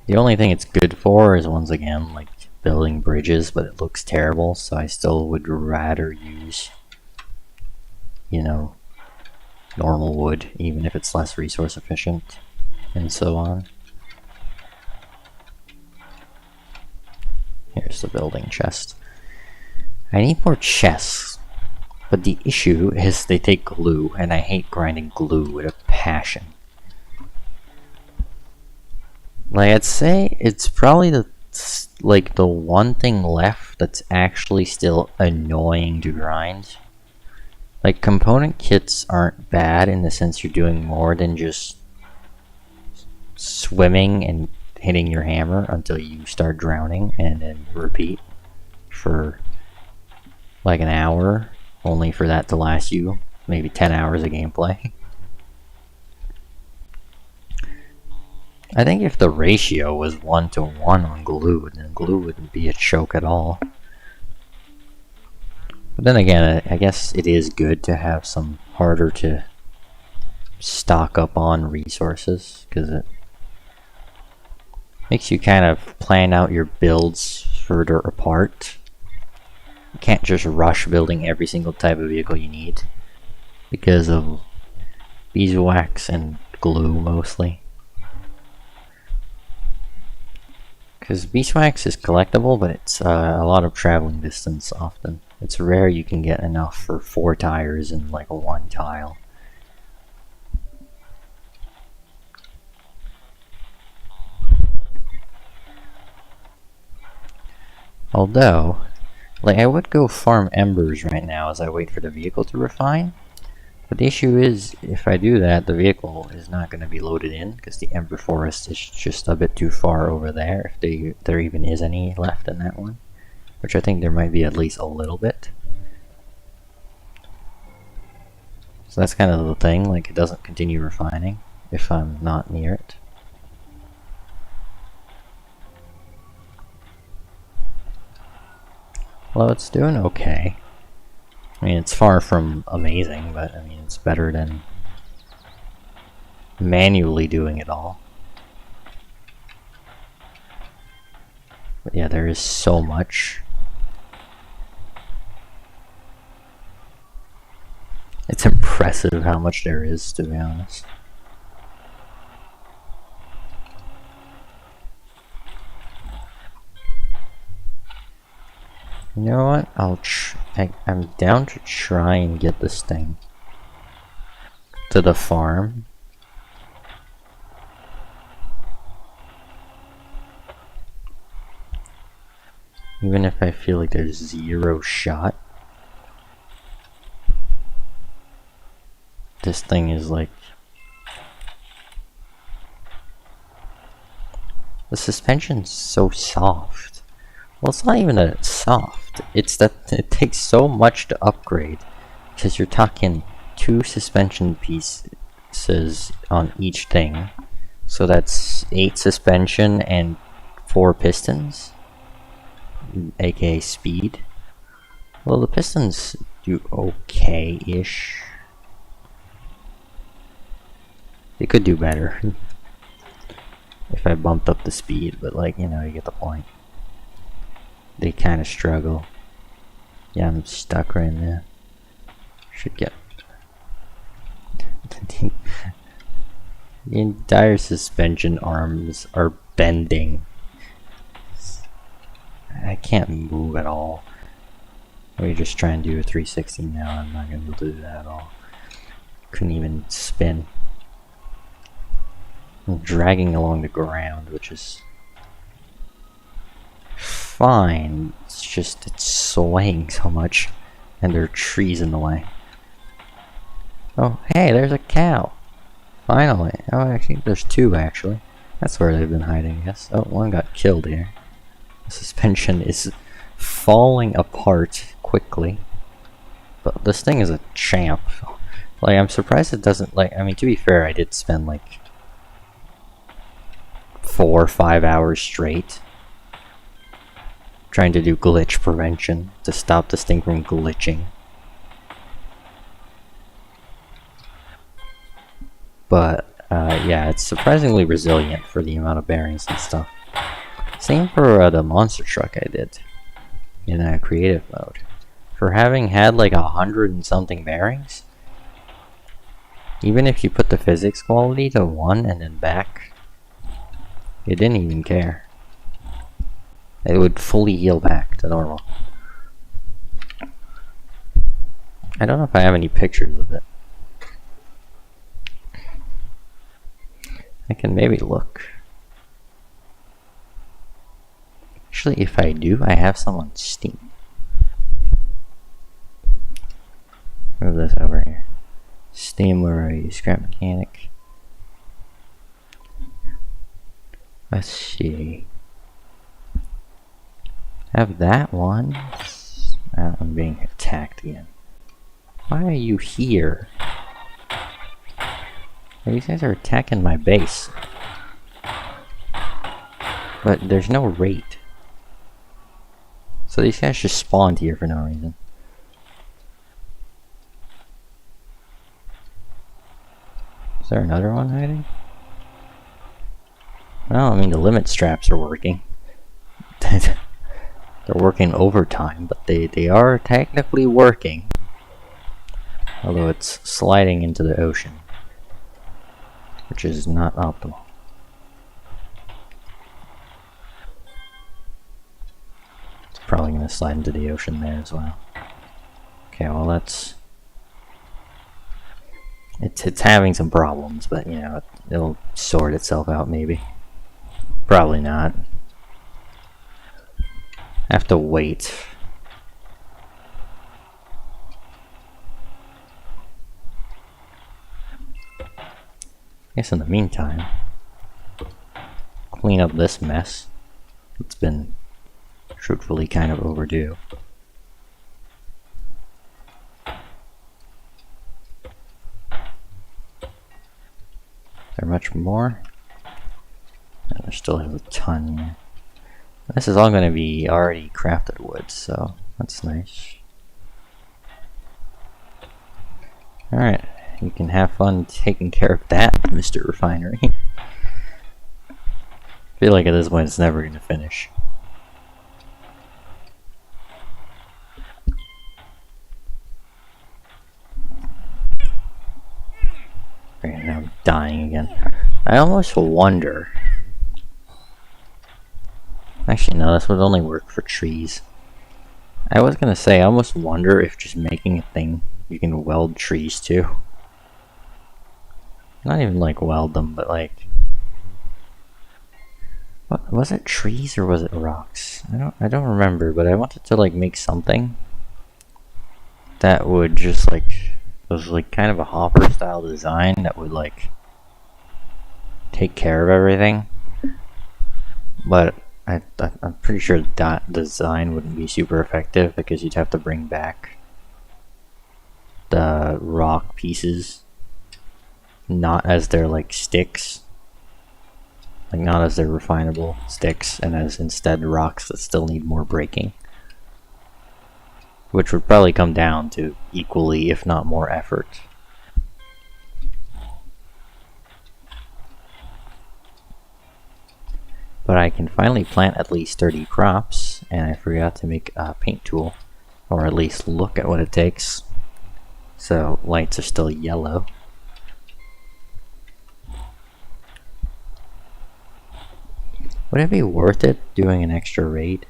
Speaker 1: The only thing it's good for is, once again, like building bridges, but it looks terrible, so I still would rather use, you know, normal wood, even if it's less resource efficient, and so on. Here's the building chest. I need more chests, but the issue is they take glue, and I hate grinding glue with a passion. Like, I'd say it's probably the one thing left that's actually still annoying to grind. Like, component kits aren't bad in the sense you're doing more than just swimming and hitting your hammer until you start drowning and then repeat for like an hour, only for that to last you maybe 10 hours of gameplay. I think if the ratio was 1-to-1 on glue, then glue wouldn't be a choke at all. But then again, I guess it is good to have some harder to stock up on resources, because it makes you kind of plan out your builds further apart. You can't just rush building every single type of vehicle you need because of beeswax and glue mostly. Because beeswax is collectible, but it's a lot of traveling distance often. It's rare you can get enough for 4 tires in like 1 tile. Although, like, I would go farm embers right now as I wait for the vehicle to refine. But the issue is, if I do that, the vehicle is not going to be loaded in, because the Ember Forest is just a bit too far over there, if there even is any left in that one. Which I think there might be at least a little bit. So that's kind of the thing, like, it doesn't continue refining if I'm not near it. Well, it's doing okay. I mean, it's far from amazing, but I mean, it's better than manually doing it all. But yeah, there is so much. It's impressive how much there is, to be honest. You know what? I'm down to try and get this thing to the farm. Even if I feel like there's zero shot. This thing is like... The suspension's so soft. Well, it's not even that it's soft. It's that it takes so much to upgrade. Because you're talking 2 suspension pieces on each thing. So that's 8 suspension and 4 pistons. AKA speed. Well, the pistons do okay-ish. They could do better if I bumped up the speed, but like, you know, you get the point. They kind of struggle. Yeah, I'm stuck right there. Should get the entire suspension arms are bending. I can't move at all. We just try and do a 360 now. I'm not gonna be able to do that at all. Couldn't even spin. I'm dragging along the ground, which is fine. It's just it's swaying so much, and there are trees in the way. Oh, hey, there's a cow. Finally. Oh, actually, there's 2 actually. That's where they've been hiding, I guess. Oh, one got killed here. The suspension is falling apart quickly. But this thing is a champ. Like, I'm surprised it doesn't, like, I mean, to be fair, I did spend, like, 4 or 5 hours straight trying to do glitch prevention to stop this thing from glitching. But, yeah, it's surprisingly resilient for the amount of bearings and stuff. Same for the monster truck I did in creative mode. For having had like 100 and something bearings, even if you put the physics quality to 1 and then back, it didn't even care. It would fully heal back to normal. I don't know if I have any pictures of it. I can maybe look. Actually, if I do, I have some on Steam. Move this over here. Steam, where are you? Scrap Mechanic. Let's see. Have that one. I'm being attacked again. Why are you here? These guys are attacking my base. But there's no rate. So these guys just spawned here for no reason. Is there another one hiding? Well, I mean the limit straps are working. They're working overtime, but they are technically working. Although it's sliding into the ocean, which is not optimal. Probably gonna slide into the ocean there as well. Okay, well that's... It's having some problems, but you know, it'll sort itself out maybe. Probably not. Have to wait. I guess in the meantime, clean up this mess. It's been truthfully kind of overdue. Is there much more? No, there still is a ton here. This is all going to be already crafted wood, so that's nice. Alright, you can have fun taking care of that, Mr. Refinery. I feel like at this point it's never going to finish. dying again. I almost wonder. Actually, no, this would only work for trees. I was gonna say, I almost wonder if just making a thing you can weld trees to. Not even like weld them, but like, what was it? Trees or was it rocks? I don't remember, but I wanted to like make something that would just like, was like kind of a hopper style design that would like take care of everything. But I'm pretty sure that design wouldn't be super effective because you'd have to bring back the rock pieces, not as their like sticks, like not as their refinable sticks, and as instead rocks that still need more breaking, which would probably come down to equally, if not more, effort. But I can finally plant at least 30 crops, and I forgot to make a paint tool, or at least look at what it takes. So lights are still yellow. Would it be worth it doing an extra raid?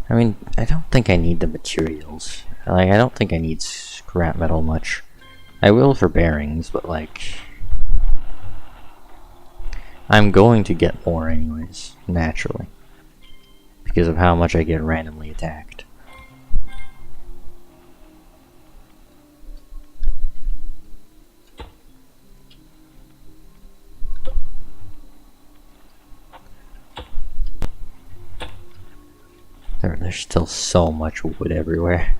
Speaker 1: I mean, I don't think I need the materials. Like, I don't think I need scrap metal much. I will for bearings, but like, I'm going to get more anyways, naturally, because of how much I get randomly attacked. There's still so much wood everywhere.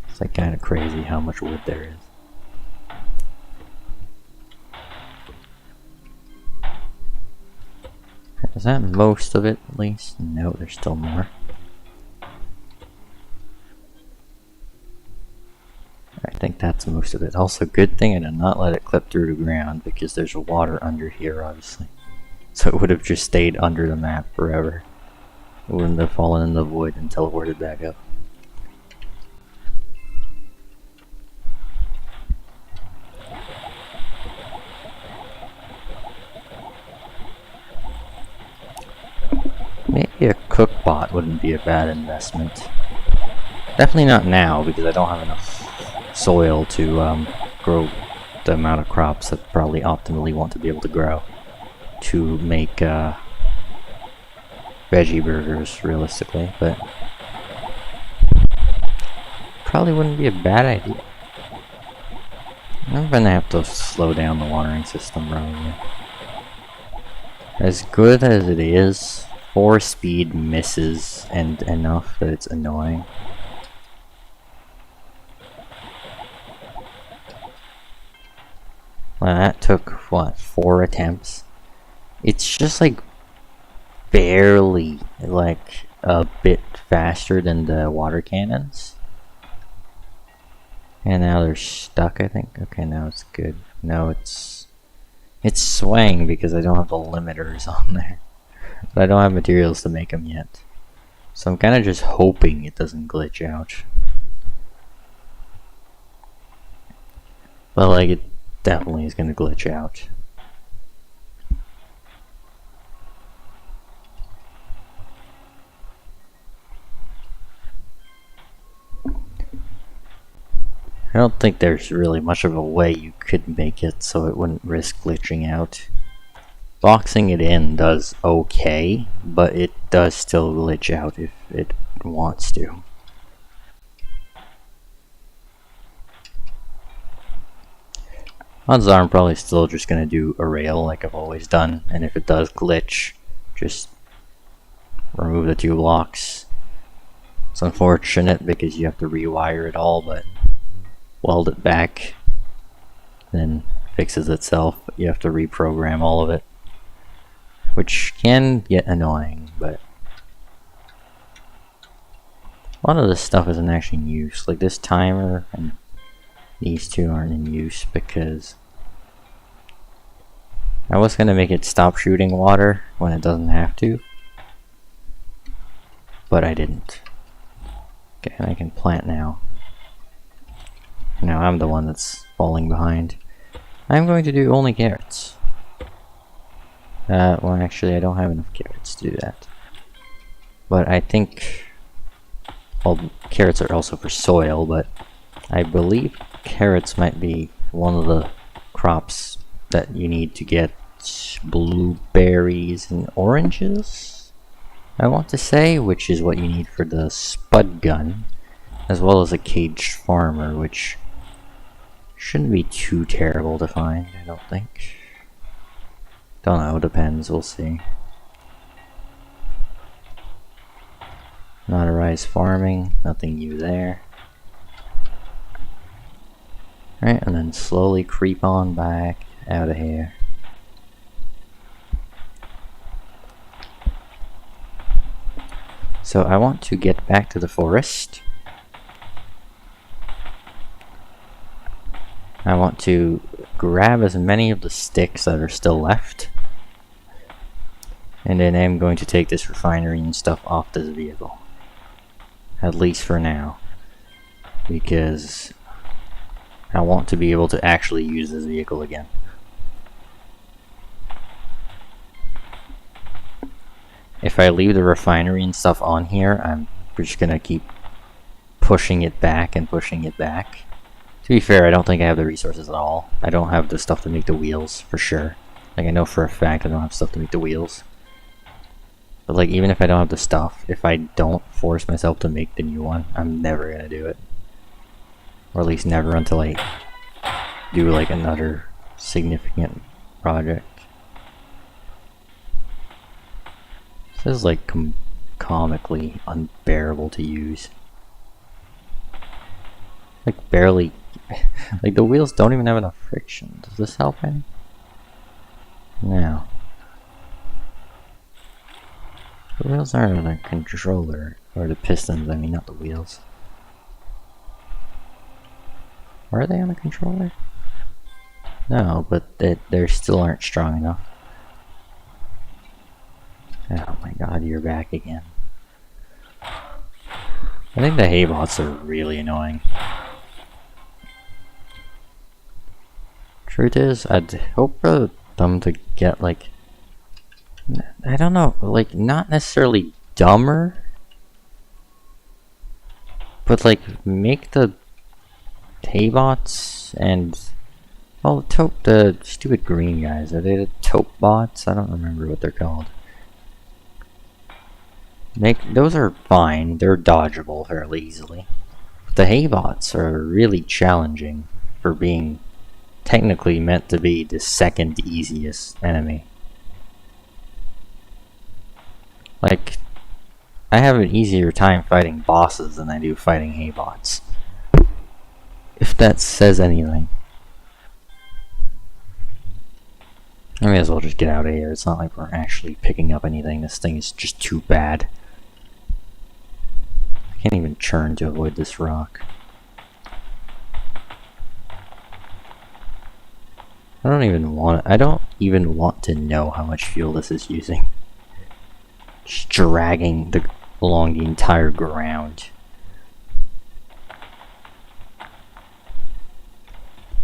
Speaker 1: It's like kind of crazy how much wood there is. Is that most of it, at least? No, there's still more. I think that's most of it. Also, good thing I did not let it clip through the ground because there's water under here, obviously. So it would have just stayed under the map forever. It wouldn't have fallen in the void and teleported back up. Maybe a cook bot wouldn't be a bad investment. Definitely not now because I don't have enough soil to grow the amount of crops that probably optimally want to be able to grow to make veggie burgers realistically, but probably wouldn't be a bad idea. I'm gonna have to slow down the watering system probably. As good as it is, 4 speed misses and enough that it's annoying. Well, that took, what, 4 attempts? It's just like barely like a bit faster than the water cannons. And now they're stuck, I think. Okay, now it's good. No, it's swaying because I don't have the limiters on there. But I don't have materials to make them yet. So I'm kind of just hoping it doesn't glitch out. But like, it definitely is going to glitch out. I don't think there's really much of a way you could make it so it wouldn't risk glitching out. Boxing it in does okay, but it does still glitch out if it wants to. Odds are I'm probably still just gonna do a rail like I've always done, and if it does glitch, just remove the 2 blocks. It's unfortunate because you have to rewire it all, but weld it back, then fixes itself. You have to reprogram all of it, which can get annoying, but a lot of this stuff isn't actually in use. Like this timer and these 2 aren't in use because I was gonna make it stop shooting water when it doesn't have to. but I didn't. Okay, and I can plant now. Now I'm the one that's falling behind. I'm going to do only carrots. Well, actually, I don't have enough carrots to do that. But I think... well, carrots are also for soil, but I believe carrots might be one of the crops that you need to get blueberries and oranges, I want to say, which is what you need for the spud gun, as well as a caged farmer, which shouldn't be too terrible to find, I don't think. Don't know, depends, we'll see. Not a rice farming, nothing new there. Alright, and then slowly creep on back out of here. So I want to get back to the forest. I want to grab as many of the sticks that are still left. And then I'm going to take this refinery and stuff off this vehicle. At least for now. Because I want to be able to actually use this vehicle again. If I leave the refinery and stuff on here, I'm just gonna keep pushing it back and pushing it back. To be fair, I don't think I have the resources at all. I don't have the stuff to make the wheels, for sure. Like, I know for a fact I don't have stuff to make the wheels. But like, even if I don't have the stuff, if I don't force myself to make the new one, I'm never gonna do it. Or at least never until I do like another significant project. This is like comically unbearable to use. Like barely, like the wheels don't even have enough friction. Does this help any? No. The wheels aren't on a controller, or the pistons, I mean, not the wheels. Are they on a controller? No, but they still aren't strong enough. Oh my god, you're back again. I think the hay bots are really annoying. Truth is, I'd hope for them to get like, I don't know, like not necessarily dumber, but like make the hay bots and, well, the stupid green guys, are they the taupe bots? I don't remember what they're called. Those are fine, they're dodgeable fairly easily. But the hay bots are really challenging for being technically meant to be the second easiest enemy. Like, I have an easier time fighting bosses than I do fighting hay bots. If that says anything. I may as well just get out of here. It's not like we're actually picking up anything. This thing is just too bad. I can't even churn to avoid this rock. I don't even want to know how much fuel this is using. Just dragging along the entire ground.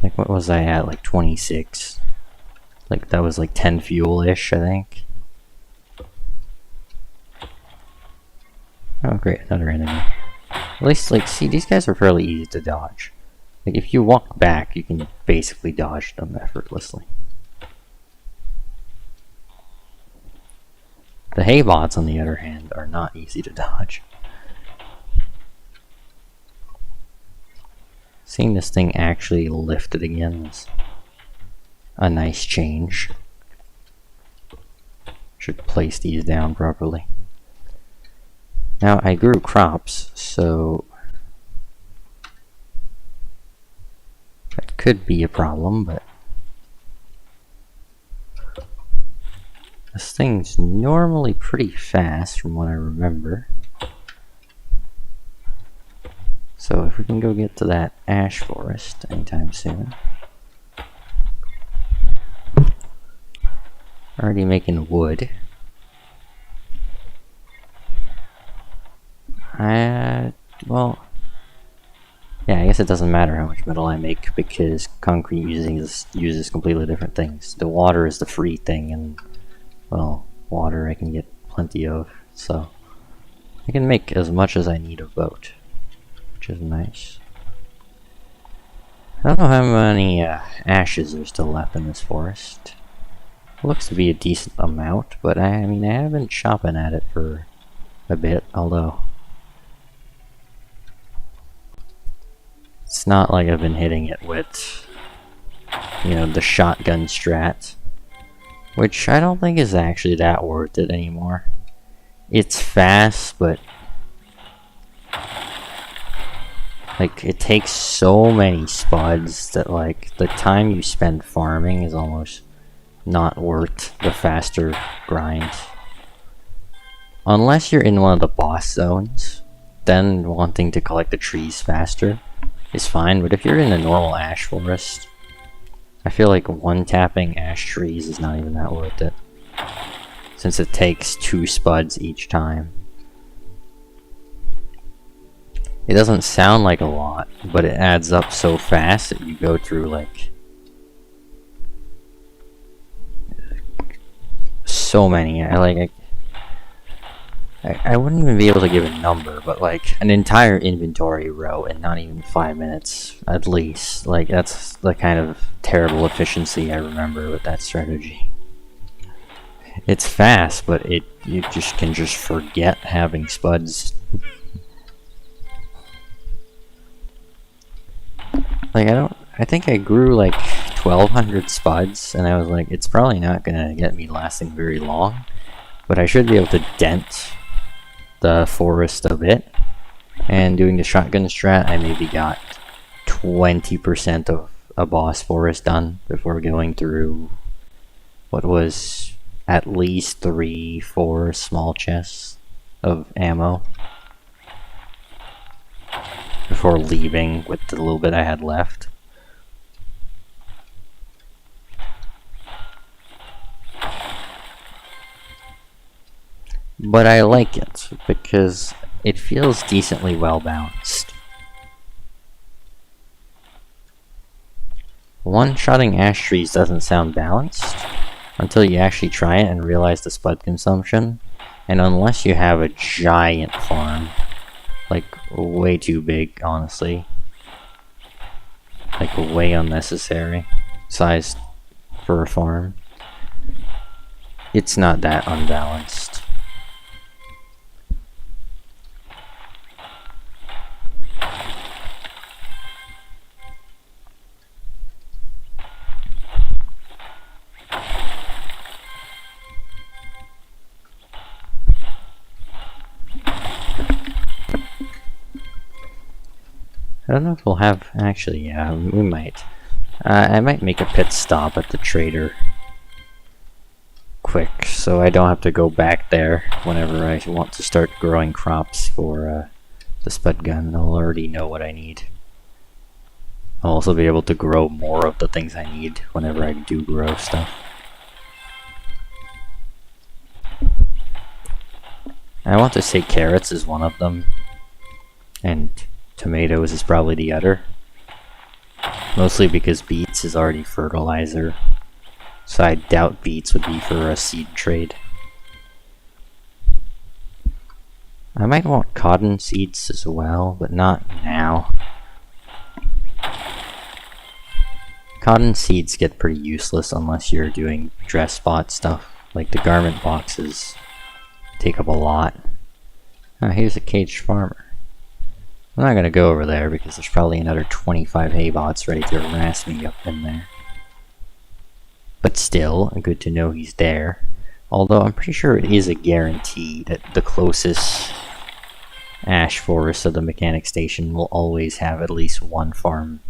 Speaker 1: Like, what was I at? Like 26. Like, that was like 10 fuel-ish, I think. Oh great, another enemy. At least, like, see, these guys are fairly easy to dodge. Like, if you walk back, you can basically dodge them effortlessly. The hay bots, on the other hand, are not easy to dodge. Seeing this thing actually lifted again is a nice change. Should place these down properly. Now, I grew crops, so that could be a problem, but this thing's normally pretty fast from what I remember. So if we can go get to that ash forest anytime soon. Already making wood. Well, yeah, I guess it doesn't matter how much metal I make because concrete uses completely different things. The water is the free thing, and, well, water I can get plenty of, so I can make as much as I need of both, which is nice. I don't know how many ashes are still left in this forest. It looks to be a decent amount, but I mean, I have been chopping at it for a bit, although it's not like I've been hitting it with, you know, the shotgun strat, which I don't think is actually that worth it anymore. It's fast, but like it takes so many spuds that like the time you spend farming is almost not worth the faster grind. Unless you're in one of the boss zones, then wanting to collect the trees faster is fine, but if you're in a normal ash forest, I feel like one-tapping ash trees is not even that worth it, since it takes 2 spuds each time. It doesn't sound like a lot, but it adds up so fast that you go through like so many. I wouldn't even be able to give a number, but like an entire inventory row in not even 5 minutes at least. Like that's the kind of terrible efficiency I remember with that strategy. It's fast, but you can just forget having spuds. Like I think I grew like 1,200 spuds, and I was like, it's probably not gonna get me lasting very long, but I should be able to dent the forest a bit. And doing the shotgun strat, I maybe got 20% of a boss forest done before going through what was at least 3-4 small chests of ammo before leaving with the little bit I had left. But I like it because it feels decently well balanced. One-shotting ash trees doesn't sound balanced until you actually try it and realize the spud consumption, and unless you have a giant farm, like way too big, honestly, like way unnecessary size for a farm, it's not that unbalanced. I don't know if we'll have, actually, yeah, we might. I might make a pit stop at the trader quick, so I don't have to go back there whenever I want to start growing crops for the spud gun. I'll already know what I need. I'll also be able to grow more of the things I need whenever I do grow stuff. I want to say carrots is one of them, and tomatoes is probably the other. Mostly because beets is already fertilizer, so I doubt beets would be for a seed trade. I might want cotton seeds as well, but not now. Cotton seeds get pretty useless unless you're doing dress spot stuff, like the garment boxes take up a lot. Oh, here's a caged farmer. I'm not gonna go over there because there's probably another 25 hay bots ready to harass me up in there. But still, good to know he's there. Although I'm pretty sure it is a guarantee that the closest ash forest of the mechanic station will always have at least one farmer.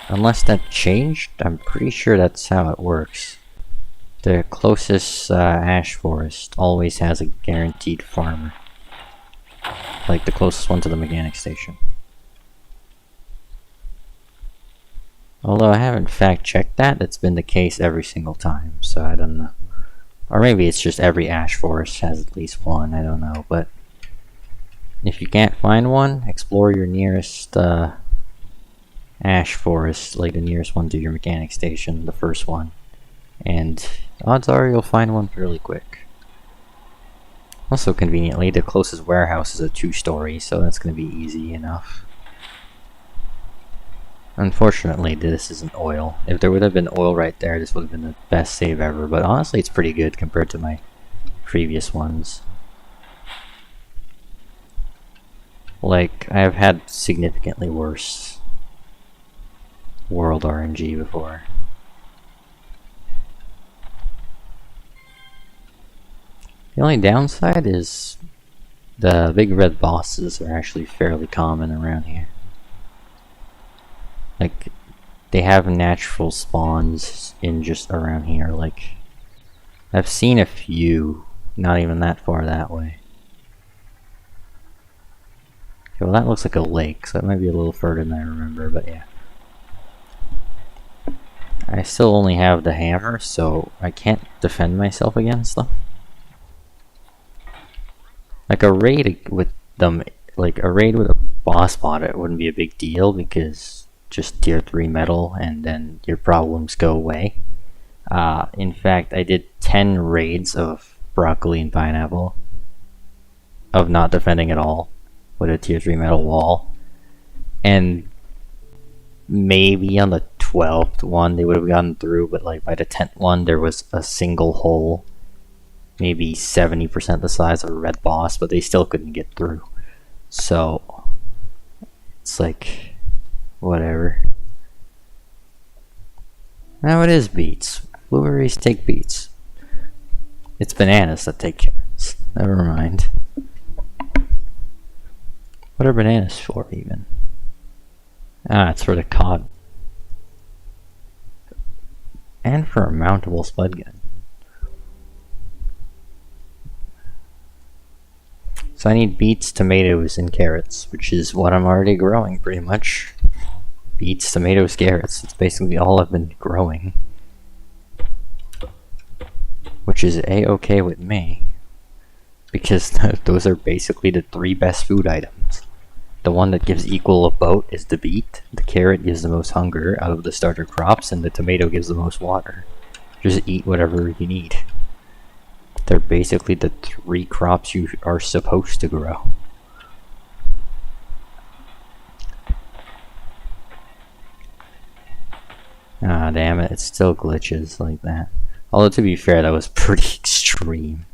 Speaker 1: Unless that changed, I'm pretty sure that's how it works. The closest ash forest always has a guaranteed farmer. Like the closest one to the mechanic station. Although I haven't fact checked that, it's been the case every single time, so I don't know. Or maybe it's just every ash forest has at least one, I don't know, but if you can't find one, explore your nearest ash forest, like the nearest one to your mechanic station, the first one. And odds are you'll find one fairly quick. Also conveniently, the closest warehouse is a 2-story, so that's going to be easy enough. Unfortunately, this isn't oil. If there would have been oil right there, this would have been the best save ever, but honestly it's pretty good compared to my previous ones. Like, I have had significantly worse world RNG before. The only downside is the big red bosses are actually fairly common around here. Like, they have natural spawns in just around here. Like, I've seen a few, not even that far that way. Okay, well that looks like a lake, so that might be a little further than I remember, but yeah. I still only have the hammer, so I can't defend myself against them. Like a raid with them, like a raid with a boss bot, it wouldn't be a big deal because just tier 3 metal and then your problems go away. In fact, I did 10 raids of broccoli and pineapple of not defending at all with a tier 3 metal wall, and maybe on the 12th one they would have gotten through, but like by the 10th one there was a single hole, maybe 70% the size of a red boss, but they still couldn't get through. So it's like, whatever. Now it is beets. Blueberries take beets. It's bananas that take carrots. Never mind. What are bananas for, even? Ah, it's for the cod. And for a mountable spud gun. So I need beets, tomatoes, and carrots, which is what I'm already growing, pretty much. Beets, tomatoes, carrots. It's basically all I've been growing. Which is a-okay with me. Because those are basically the 3 best food items. The one that gives equal a boat is the beet, the carrot gives the most hunger out of the starter crops, and the tomato gives the most water. Just eat whatever you need. They're basically the 3 crops you are supposed to grow. Ah, damn it, it still glitches like that. Although, to be fair, that was pretty extreme.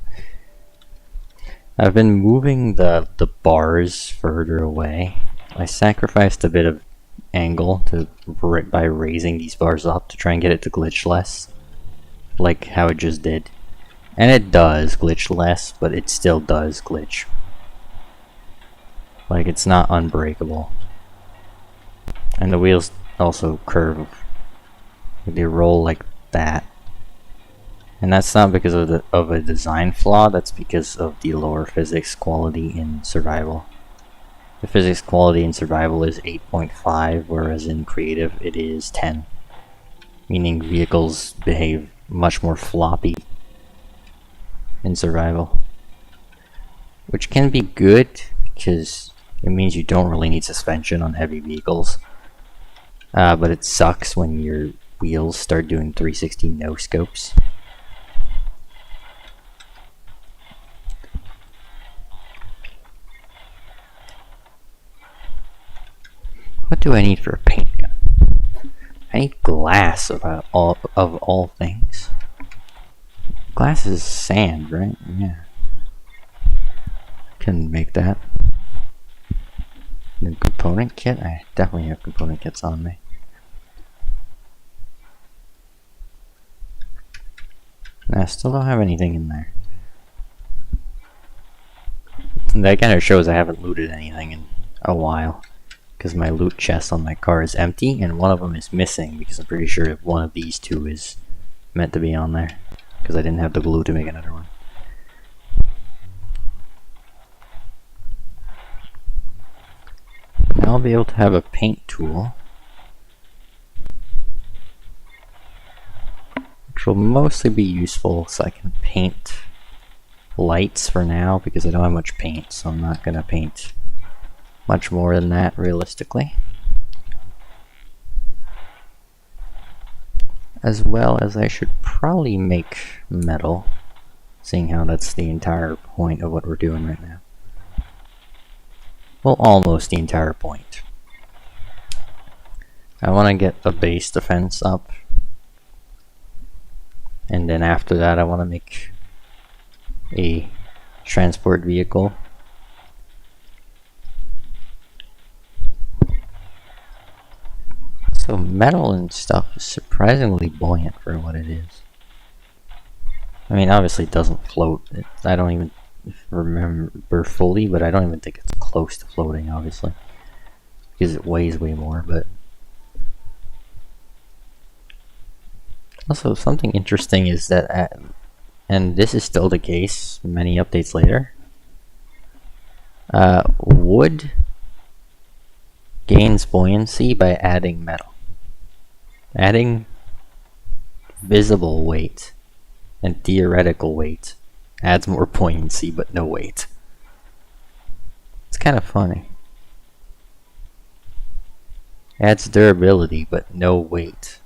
Speaker 1: I've been moving the bars further away. I sacrificed a bit of angle by raising these bars up to try and get it to glitch less. Like how it just did. And it does glitch less, but it still does glitch. Like, it's not unbreakable. And the wheels also curve. They roll like that. And that's not because of a design flaw, that's because of the lower physics quality in survival. The physics quality in survival is 8.5, whereas in creative it is 10. Meaning vehicles behave much more floppy in survival. Which can be good, because it means you don't really need suspension on heavy vehicles. But it sucks when your wheels start doing 360 no-scopes. What do I need for a paint gun? I need glass of all things. Glass is sand, right? Yeah. Can make that. The component kit? I definitely have component kits on me. I still don't have anything in there. That kind of shows I haven't looted anything in a while. Because my loot chest on my car is empty, and one of them is missing, because I'm pretty sure one of these 2 is meant to be on there. Because I didn't have the glue to make another one. Now I'll be able to have a paint tool. Which which will mostly be useful so I can paint lights for now, because I don't have much paint, so I'm not gonna paint much more than that realistically. As well as I should probably make metal, seeing how that's the entire point of what we're doing right now. Well, almost the entire point. I want to get a base defense up, and then after that I want to make a transport vehicle. So metal and stuff is surprisingly buoyant for what it is. I mean, obviously it doesn't float. I don't even remember fully, but I don't even think it's close to floating, obviously, because it weighs way more. But also, something interesting is that, and this is still the case many updates later, wood gains buoyancy by adding metal. Adding visible weight and theoretical weight adds more buoyancy but no weight. It's kind of funny. Adds durability but no weight.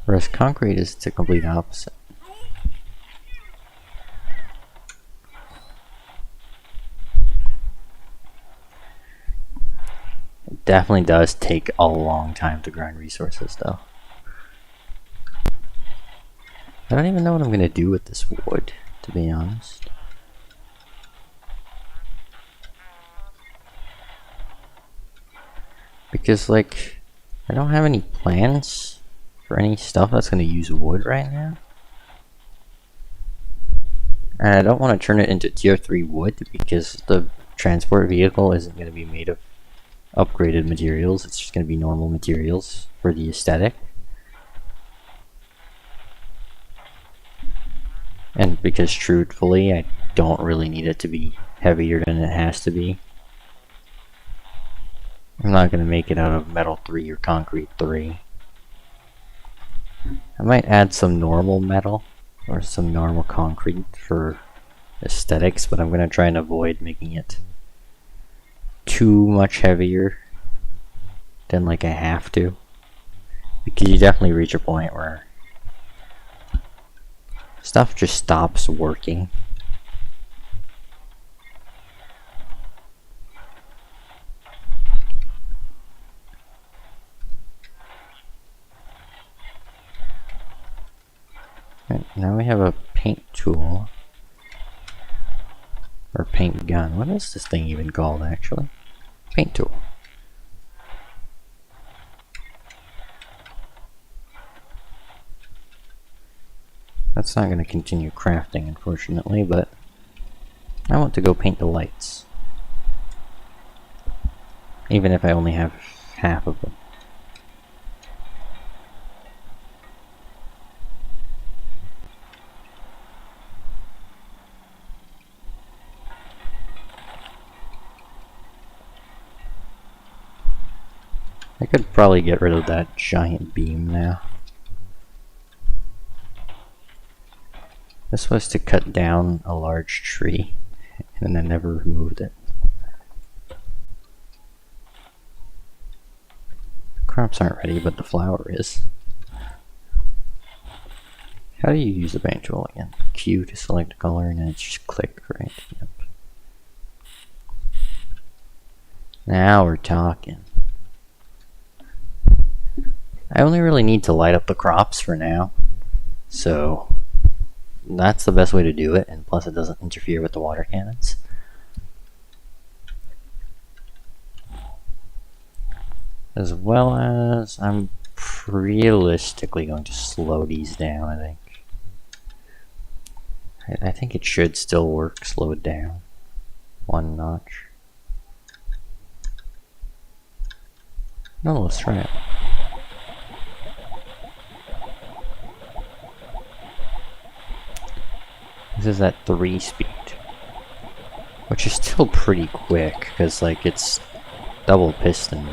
Speaker 1: Whereas concrete is the complete opposite. It definitely does take a long time to grind resources, though. I don't even know what I'm going to do with this wood, to be honest. Because, like, I don't have any plans for any stuff that's going to use wood right now. And I don't want to turn it into tier 3 wood, because the transport vehicle isn't going to be made of upgraded materials. It's just going to be normal materials for the aesthetic. And because truthfully, I don't really need it to be heavier than it has to be. I'm not going to make it out of metal 3 or concrete 3. I might add some normal metal or some normal concrete for aesthetics, but I'm going to try and avoid making it too much heavier than like I have to, because you definitely reach a point where stuff just stops working. Right, now we have a paint tool, or paint gun. What is this thing even called, actually? Paint tool. That's not going to continue crafting, unfortunately, but I want to go paint the lights. Even if I only have half of them. I could probably get rid of that giant beam now. This was to cut down a large tree, and I never removed it. Crops aren't ready, but the flower is. How do you use the paint tool again? Q to select a color, and then it's just click, right? Yep. Now we're talking. I only really need to light up the crops for now, so that's the best way to do it, and plus it doesn't interfere with the water cannons. As well as I'm realistically going to slow these down, I think. I think it should still work, slow it down one notch. No, let's try it. This is at 3 speed, which is still pretty quick, because like it's double piston.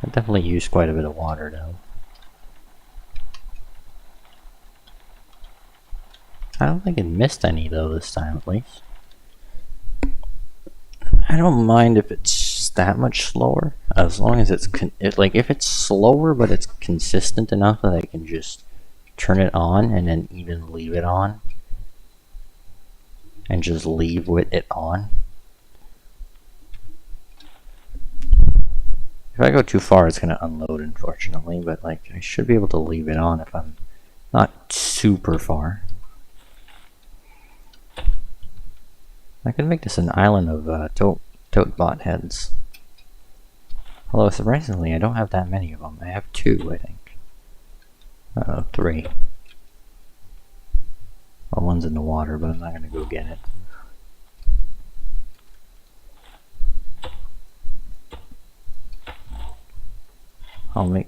Speaker 1: I definitely used quite a bit of water though. I don't think it missed any though this time at least. I don't mind if it's that much slower, as long as it's like if it's slower but it's consistent enough that I can just turn it on and then even leave it on, and just leave with it on. If I go too far, it's gonna unload, unfortunately, but like I should be able to leave it on if I'm not super far. I could make this an island of tote bot heads. Although surprisingly, I don't have that many of them. I have 2, I think. 3. Well, one's in the water, but I'm not gonna go get it.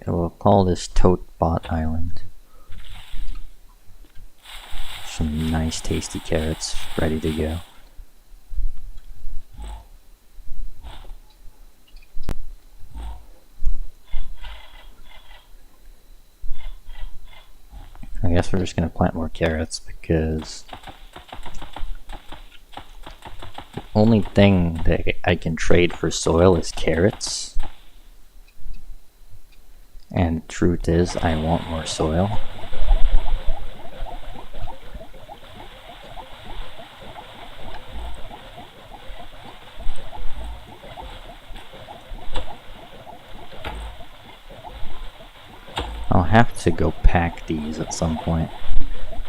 Speaker 1: We'll call this Tote Bot Island. Some nice tasty carrots ready to go. I guess we're just gonna plant more carrots because the only thing that I can trade for soil is carrots. And truth is, I want more soil. I'll have to go pack these at some point.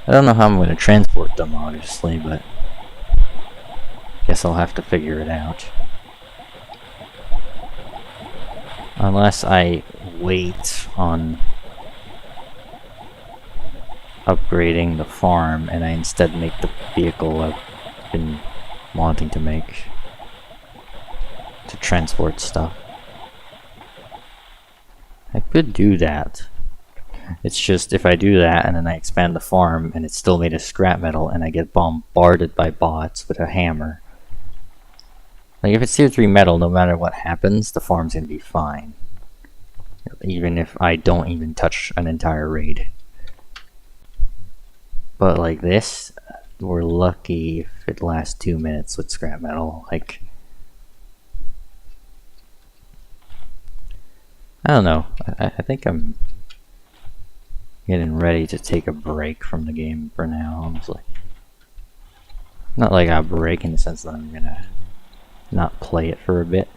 Speaker 1: I don't know how I'm going to transport them, obviously, but guess I'll have to figure it out. Unless I wait on upgrading the farm and I instead make the vehicle I've been wanting to make to transport stuff. I could do that. It's just if I do that and then I expand the farm and it's still made of scrap metal and I get bombarded by bots with a hammer. Like if it's tier 3 metal, no matter what happens, the farm's gonna be fine. Even if I don't even touch an entire raid. But like this, we're lucky if it lasts 2 minutes with scrap metal. Like, I don't know. I think I'm getting ready to take a break from the game for now, honestly. Not like a break in the sense that I'm gonna not play it for a bit.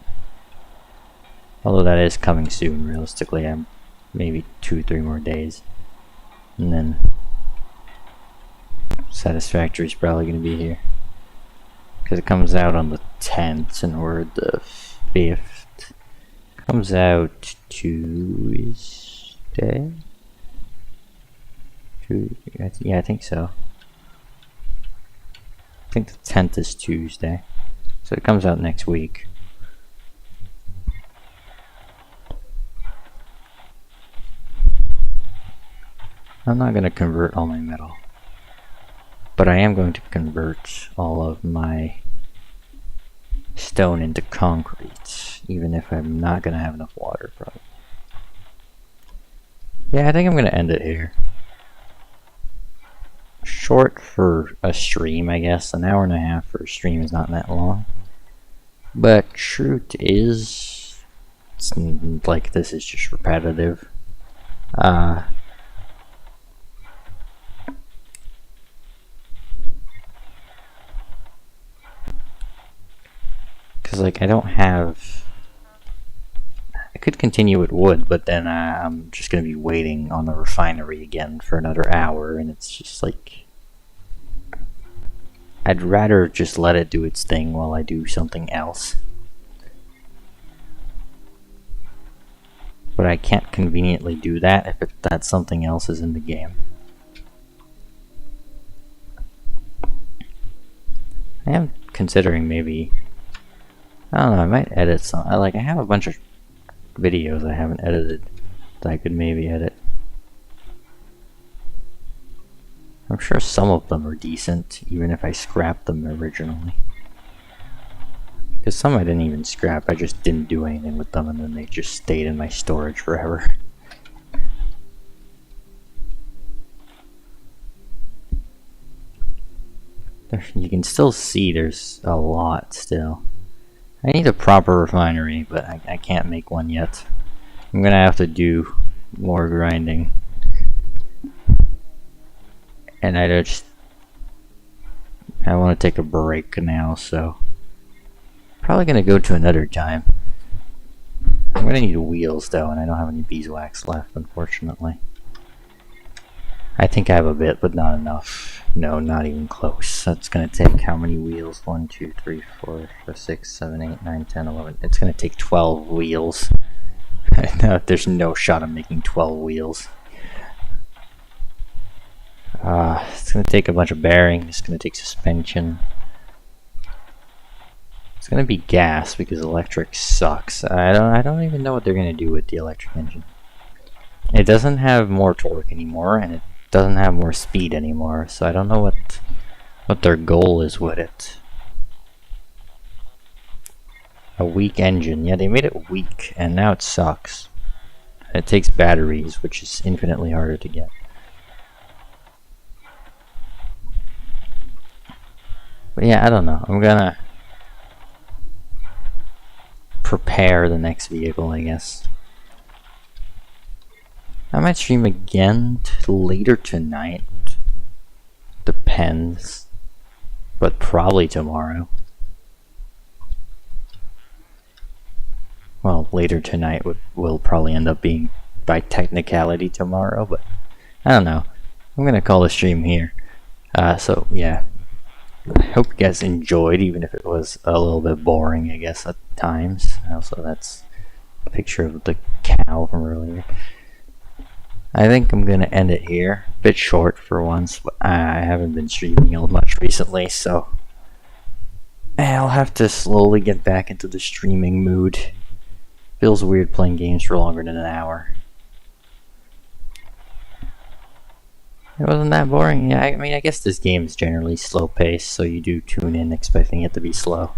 Speaker 1: Although that is coming soon, realistically. I'm maybe 2-3 more days. And then Satisfactory is probably gonna be here. Because it comes out on the 10th and we're the 5th. Comes out Tuesday? Yeah, I think so. I think the 10th is Tuesday. So it comes out next week. I'm not going to convert all my metal. But I am going to convert all of my stone into concrete. Even if I'm not going to have enough water, probably. Yeah, I think I'm going to end it here. Short for a stream, I guess. An hour and a half for a stream is not that long. But truth is, it's like this is just repetitive. Because like I don't have, I could continue with wood, but then I'm just gonna be waiting on the refinery again for another hour, and it's just like I'd rather just let it do its thing while I do something else. but I can't conveniently do that if that something else is in the game. I am considering maybe, I don't know, I might edit some. I have a bunch of videos I haven't edited that I could maybe edit. I'm sure some of them are decent, even if I scrapped them originally. Because some I didn't even scrap, I just didn't do anything with them and then they just stayed in my storage forever. You can still see there's a lot still. I need a proper refinery, but I can't make one yet. I'm gonna have to do more grinding. And I want to take a break now, so probably gonna go to another time. I'm gonna need wheels though, and I don't have any beeswax left, unfortunately. I think I have a bit, but not enough. No, not even close. That's gonna take how many wheels? 1, 2, 3, 4, 5, 6, 7, 8, 9, 10, 11. It's gonna take 12 wheels. No, there's no shot of making 12 wheels. It's gonna take a bunch of bearings. It's gonna take suspension. It's gonna be gas because electric sucks. I don't even know what they're gonna do with the electric engine. It doesn't have more torque anymore, and it doesn't have more speed anymore, so I don't know what their goal is with it. A weak engine. Yeah, they made it weak, and now it sucks. It takes batteries, which is infinitely harder to get. But yeah, I don't know. I'm gonna prepare the next vehicle, I guess. I might stream again later tonight. Depends. But probably tomorrow. Well, later tonight will probably end up being by technicality tomorrow, but I don't know. I'm gonna call the stream here. So yeah. I hope you guys enjoyed, even if it was a little bit boring, I guess, at times. Also, that's a picture of the cow from earlier. I think I'm gonna end it here. A bit short for once, but I haven't been streaming much recently, so I'll have to slowly get back into the streaming mood. Feels weird playing games for longer than an hour. It wasn't that boring. Yeah, I mean, I guess this game is generally slow paced, so you do tune in expecting it to be slow.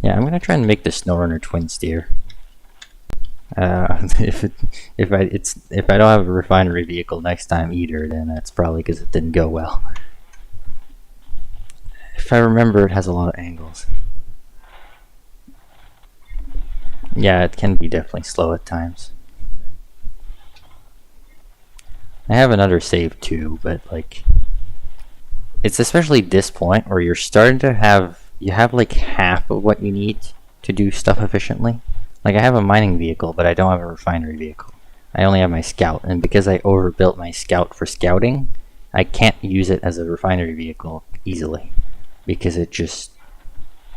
Speaker 1: Yeah, I'm gonna try and make the SnowRunner twin steer. If I don't have a refinery vehicle next time either, then that's probably because it didn't go well. If I remember, it has a lot of angles. Yeah, it can be definitely slow at times. I have another save too, but like, it's especially this point where you're starting to have like half of what you need to do stuff efficiently. Like, I have a mining vehicle, but I don't have a refinery vehicle. I only have my scout, and because I overbuilt my scout for scouting, I can't use it as a refinery vehicle easily because it just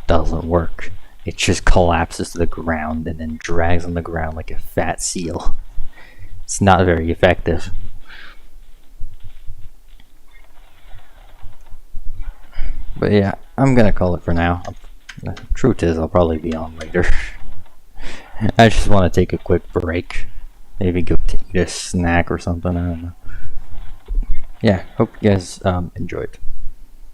Speaker 1: doesn't work. It just collapses to the ground and then drags on the ground like a fat seal. It's not very effective. But yeah, I'm gonna call it for now. The truth is, I'll probably be on later. I just want to take a quick break. Maybe go to eat a snack or something, I don't know. Yeah, hope you guys enjoyed.